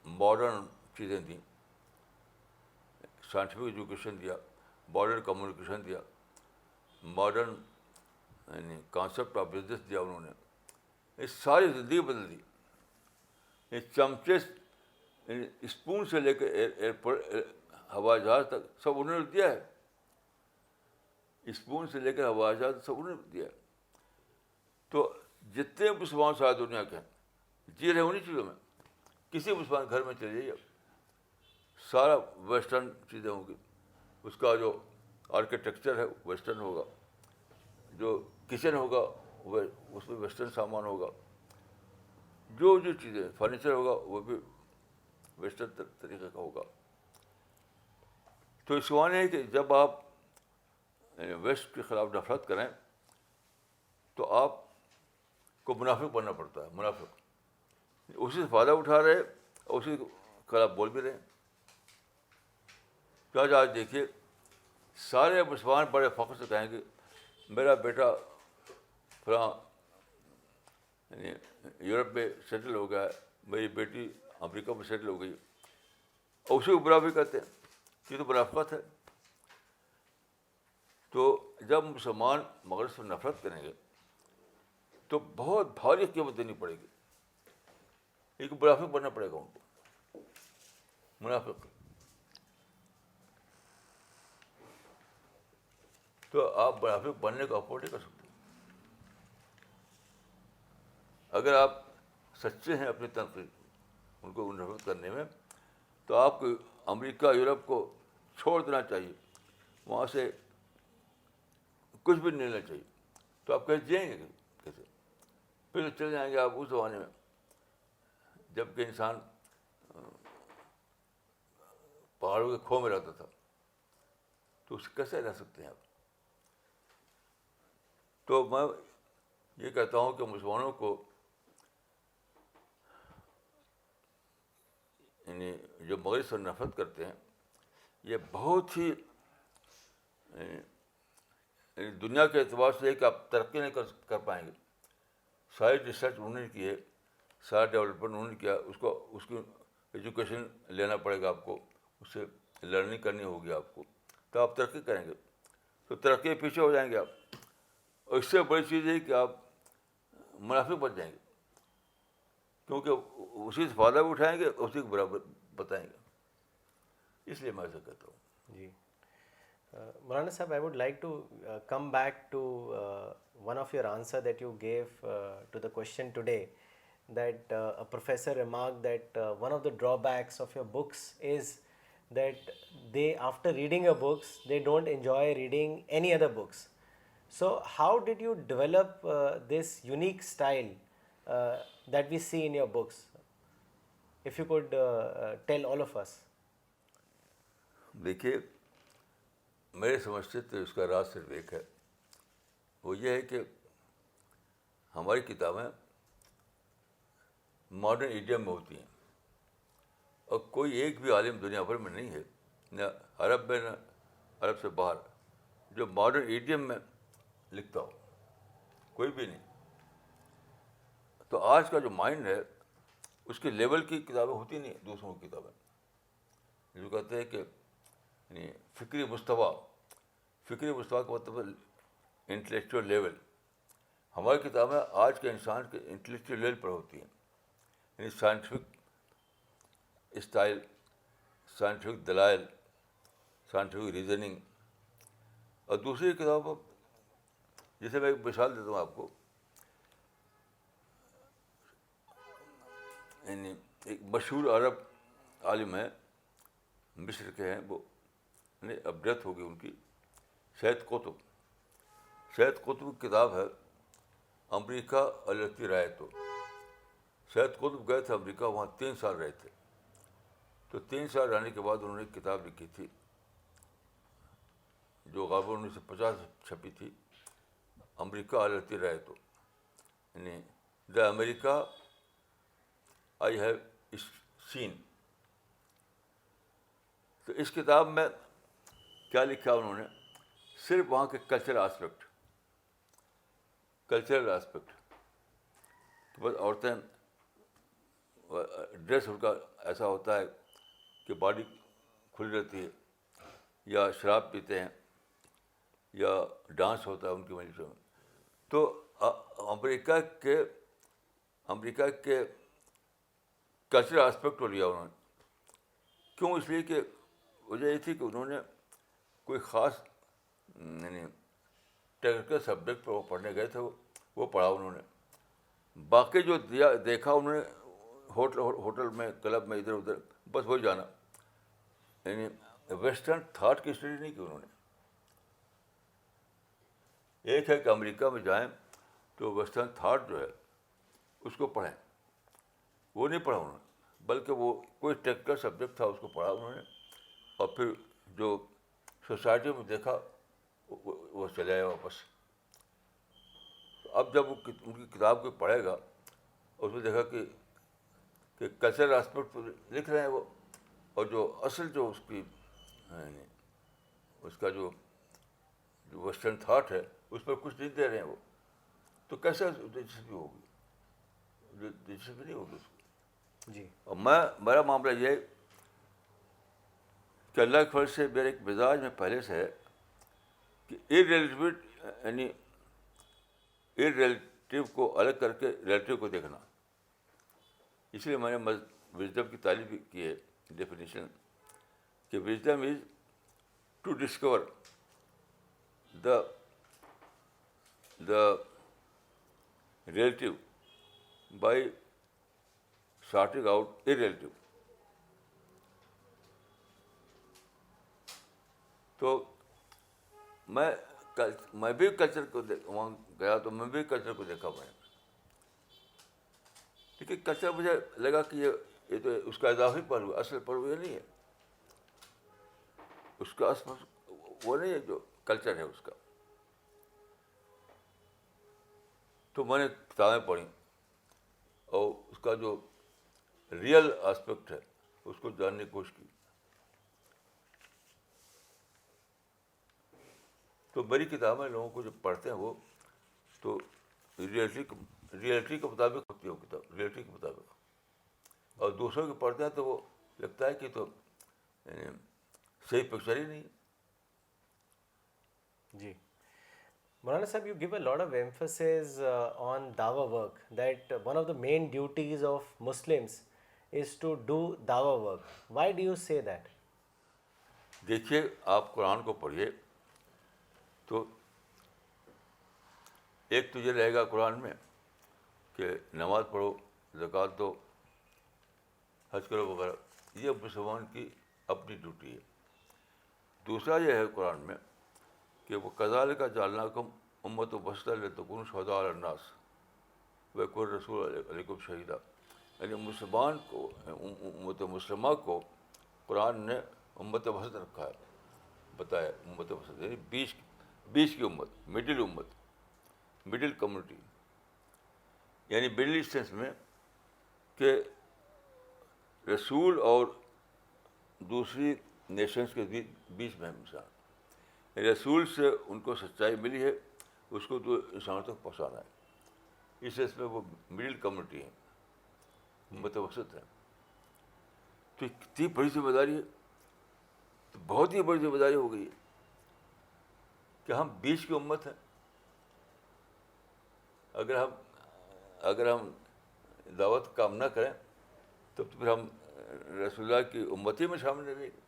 ماڈرن چیزیں دیں, سائنٹیفک ایجوکیشن دیا, ماڈرن کمیونیکیشن دیا, ماڈرن یعنی کانسیپٹ آف بزنس دیا انہوں نے. یہ ساری زندگی بدل دی. یہ چمچے اسپون سے لے کے ایئرپورٹ ہوائی جہاز تک سب انہوں نے دیا ہے. اسپون سے لے کر ہوائی جہاز سب انہوں نے دیا ہے. تو جتنے مسلمان ساری دنیا کے ہیں جی رہے انہیں چیزوں میں. کسی مسلمان گھر میں چلے جائیے, سارا ویسٹرن چیزیں ہوں گی. اس کا جو آرکیٹیکچر ہے ویسٹرن ہوگا, جو کچن ہوگا وہ اس میں ویسٹرن سامان ہوگا, جو چیزیں فرنیچر ہوگا وہ بھی ویسٹرن طریقے کا ہوگا. تو اس کے معنی ہے کہ جب آپ ویسٹ کے خلاف نفرت کریں تو آپ کو منافق بننا پڑتا ہے. منافق اسی سے فائدہ اٹھا رہے اور اسی کے خلاف بول بھی رہے ہیں. تو آج دیکھیے سارے مسلمان بڑے فخر سے کہیں گے میرا بیٹا فلاں یعنی یورپ میں سیٹل ہو گیا ہے, میری بیٹی امریکہ میں سیٹل ہو گئی, اور اسی کو برا بھی کہتے ہیں. یہ تو منافقت ہے. تو جب مسلمان مغرب سے نفرت کریں گے تو بہت بھاری قیمت دینی پڑے گی. ایک منافق بننا پڑے گا ان کو, منافق. تو آپ منافق بننے کا افورڈ نہیں کر سکتے. اگر آپ سچے ہیں اپنی تنقید ان کو نفرت کرنے میں تو آپ کو امریکہ یورپ کو چھوڑ دینا چاہیے, وہاں سے کچھ بھی نہیں لینا چاہیے. تو آپ کہیں جائیں گے کیسے؟ پھر چلے جائیں گے آپ اس زمانے میں جب کہ انسان پہاڑوں کے کھو میں رہتا تھا. تو اس کیسے رہ سکتے ہیں آپ؟ تو میں یہ کہتا ہوں کہ مسلمانوں کو یعنی جو مغرب سے نفرت کرتے ہیں یہ بہت ہی دنیا کے اعتبار سے ہے کہ آپ ترقی نہیں کر پائیں گے. ساری ریسرچ انہوں نے کی ہے, سارا ڈیولپمنٹ انہوں نے کیا. اس کی ایجوکیشن لینا پڑے گا آپ کو, اس سے لرننگ کرنی ہوگی آپ کو, تو آپ ترقی کریں گے. تو ترقی پیچھے ہو جائیں گے آپ. اور اس سے بڑی چیز ہے کہ آپ منافق بن جائیں گے, کیونکہ اسی سے فائدہ بھی اٹھائیں گے, اسی کو برابر بتائیں گے. اس لیے میں ایسا کہتا ہوں. جی مولانا صاحب, I would like to come back to one of your answer that you gave to the question today, that a professor remarked that one of the drawbacks of your books is that they, after reading your books, they don't enjoy reading any other books. So how did you develop this unique style that we see in your books? If you could tell all of us. دیکھیے میرے سمجھ سے تو اس کا راز صرف ایک ہے, وہ یہ ہے کہ ہماری کتابیں ماڈرن ایڈیم میں ہوتی ہیں, اور کوئی ایک بھی عالم دنیا بھر میں نہیں ہے, نہ عرب میں نہ عرب سے باہر, جو ماڈرن ایڈیم میں لکھتا ہو. کوئی بھی نہیں. تو آج کا جو مائنڈ ہے اس کے لیول کی کتابیں ہوتی نہیں دوسروں کی کتابیں. جو کہتے ہیں کہ یعنی فکری مستویٰ کا مطلب انٹلیکچوئل لیول. ہماری کتابیں آج کے انسان کے انٹلیکچوئل لیول پر ہوتی ہیں, یعنی سائنٹیفک اسٹائل, سائنٹیفک دلائل, سائنٹیفک ریزننگ. اور دوسری کتابوں جیسے میں ایک مثال دیتا ہوں آپ کو, یعنی ایک مشہور عرب عالم ہے, مصر کے ہیں وہ, یعنی اب ڈیتھ ہوگی ان کی, سید قطب. سید قطب کی کتاب ہے امریکہ التی رایتو. سید قطب گئے تھے امریکہ, وہاں 3 سال رہے تھے. تو 3 سال رہنے کے بعد انہوں نے ایک کتاب لکھی تھی جو غالباً 1950 چھپی تھی, امریکہ التی رایتو, یعنی دا امریکہ آئی ہیو سین. تو اس کتاب میں کیا لکھا انہوں نے صرف وہاں کے کلچرل اسپیکٹ. تو بس عورتیں ڈریس ان کا ایسا ہوتا ہے کہ باڈی کھلی رہتی ہے, یا شراب پیتے ہیں, یا ڈانس ہوتا ہے ان کی مجلسوں میں. تو امریکہ کے کلچرل اسپیکٹ کو لیا انہوں نے. کیوں؟ اس لیے کہ وجہ یہ تھی کہ انہوں نے کوئی خاص یعنی ٹیکنیکل سبجیکٹ پر وہ پڑھنے گئے تھے, وہ پڑھا انہوں نے. باقی جو دیکھا انہوں نے ہوٹل میں, کلب میں, ادھر ادھر, بس وہی جانا. یعنی ویسٹرن تھاٹ کی اسٹڈی نہیں کی انہوں نے. ایک ہے کہ امریکہ میں جائیں تو ویسٹرن تھاٹ جو ہے اس کو پڑھیں, وہ نہیں پڑھا انہوں نے, بلکہ وہ کوئی ٹیکنیکل سبجیکٹ تھا اس کو پڑھا انہوں نے, اور پھر جو سوسائٹی میں دیکھا وہ چلے آئے واپس. اب جب وہ ان کی کتاب کو پڑھے گا, اس میں دیکھا کہ کلچرل اسپیکٹ لکھ رہے ہیں وہ, اور جو اصل جو اس کی اس کا جو ویسٹرن تھاٹ ہے اس پر کچھ نہیں دے رہے ہیں وہ. تو کیسے دلچسپی ہوگی؟ دلچسپی نہیں ہوگی اس کو. جی. اور میرا معاملہ یہ ہے کہ اللہ کے فضل سے میرے ایک مزاج میں پہلے سے ہے کہ ریلیٹیو کو الگ کر کے ریلیٹیو کو دیکھنا. اس لیے میں نے وزڈم کی تعلیم بھی کی ہے, ڈیفینیشن کہ wisdom is to discover the relative by sorting out irrelative. تو میں بھی کلچر کو وہاں گیا تو میں بھی کلچر کو دیکھا میں نے, لیکن کلچر مجھے لگا کہ یہ تو اس کا اضافی پہلو, اصل پہلو یہ نہیں ہے. اس کا اصل وہ نہیں ہے جو کلچر ہے اس کا. تو میں نے کتابیں پڑھی اور اس کا جو ریئل اسپیکٹ ہے اس کو جاننے کی کوشش کی. تو میری کتابیں لوگوں کو جو پڑھتے ہیں وہ تو ریئلٹی کے مطابق ہوتی ہے وہ کتاب, ریئلٹی کے مطابق. اور دوسروں کے پڑھتے ہیں تو وہ لگتا ہے کہ تو صحیح پکچر ہی نہیں. جی. Maulana Sahib, you give a lot of emphasis on dawa work, that one of the main duties of Muslims is to do dawa work. Why do you say that? دیکھیے, آپ قرآن کو پڑھیے تو ایک تو یہ رہے گا قرآن میں کہ نماز پڑھو, زکوٰۃ دو, حج کرو وغیرہ, یہ مسلمان کی اپنی ڈیوٹی ہے. دوسرا یہ ہے قرآن میں کہ وہ کذالک جعلناکم امۃ وسطیٰ لتکونوا شہداء علی الناس ویکون الرسول علیکم شہیدا. یعنی مسلمان کو, امت مسلمہ کو قرآن نے امت وسط رکھا ہے, بتایا امت وسط یعنی بیچ کی امت, مڈل کمیونٹی. یعنی مڈل ڈسٹینس میں کہ رسول اور دوسری نیشنز کے بیچ میں انسان, رسول سے ان کو سچائی ملی ہے, اس کو تو انسانوں تک پہنچانا ہے. اس سینس میں وہ مڈل کمیونٹی ہے, متوسط ہے. تو کتنی بڑی ذمہ داری ہے, تو بہت ہی بڑی ذمہ داری ہو گئی ہے کہ ہم بیچ کی امت ہیں. اگر ہم دعوت کام نہ کریں تو پھر ہم رسول اللہ کی امتی میں شامل نہیں رہیں گے.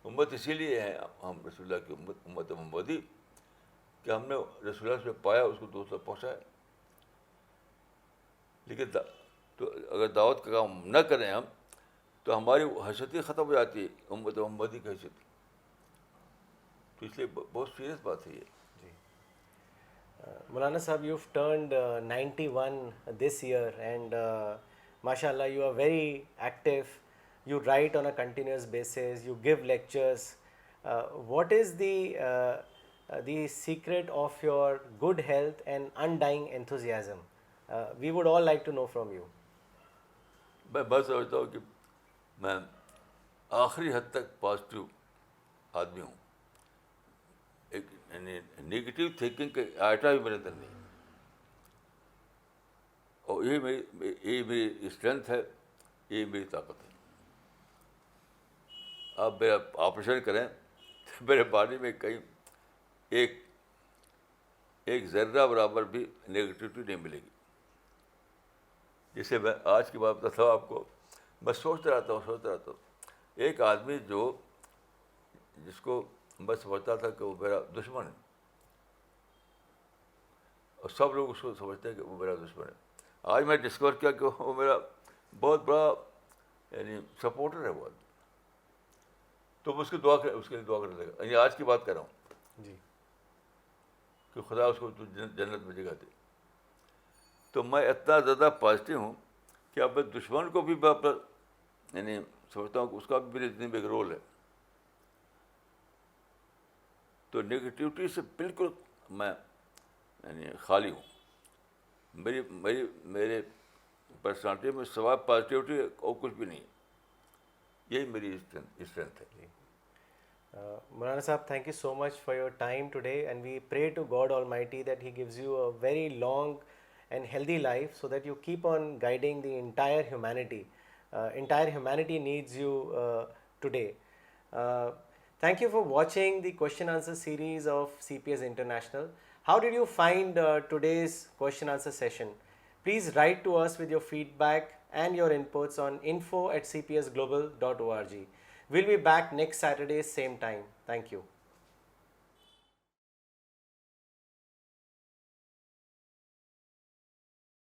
امت اسی لیے ہے ہم رسول اللہ کی امت محمدی کہ ہم نے رسول اللہ سے پایا, اس کو دوسروں تک پہنچایا. لیکن تو اگر دعوت کا کام نہ کریں ہم تو ہماری حیثیت ہی ختم ہو جاتی ہے, امت محمدی کی حیثیت. تو اس لیے بہت سیریس بات ہے یہ. Maulana Sahib, you've turned 91 this year, and mashallah, you are very active. You write on a continuous basis, you give lectures. What is the secret of your good health and undying enthusiasm? We would all like to know from you. میں بس سمجھتا ہوں کہ میں آخری حد تک positive آدمی ہوں. ایک یعنی نگیٹو تھنکنگ کا آئٹا بھی میرے اندر نہیں ہے. اور یہی میری اسٹرینتھ ہے, یہی میری طاقت ہے. آپ میرا آپریشن کریں تو میرے باڈی میں کہیں ایک ذرہ برابر بھی نگیٹیوٹی نہیں ملے گی. جیسے میں آج کی بات بتاتا ہوں آپ کو, میں سوچتا رہتا ہوں ایک آدمی جس کو میں سمجھتا تھا کہ وہ میرا دشمن ہے, اور سب لوگ اس کو سمجھتے ہیں کہ وہ میرا دشمن ہے, آج میں ڈسکور کیا کہ وہ میرا بہت بڑا یعنی سپورٹر ہے وہ آدمی. تو میں اس کے لیے دعا کرنے لگا. یعنی آج کی بات کر رہا ہوں جی. کہ خدا اس کو جنت میں جگہ دے. تو میں اتنا زیادہ پازیٹیو ہوں کہ اپنے دشمن کو بھی میں اپنا یعنی سمجھتا ہوں کہ اس کا بھی میری زندگی میں ایک رول ہے. تو نگیٹیوٹی سے بالکل میں یعنی خالی ہوں. میرے پرسنالٹی میں سوائے پازیٹیوٹی اور کچھ بھی نہیں. یہی میری اسٹرینتھ ہے. Maulana Sahab, thank you so much for your time today, and we pray to God Almighty that He gives you a very long and healthy life so that you keep on guiding the entire humanity. Entire humanity needs you today. Uh, Thank you for watching the question answer series of CPS International. How did you find today's question answer session? Please write to us with your feedback and your inputs on info@cpsglobal.org. We'll be back next Saturday, same time. Thank you.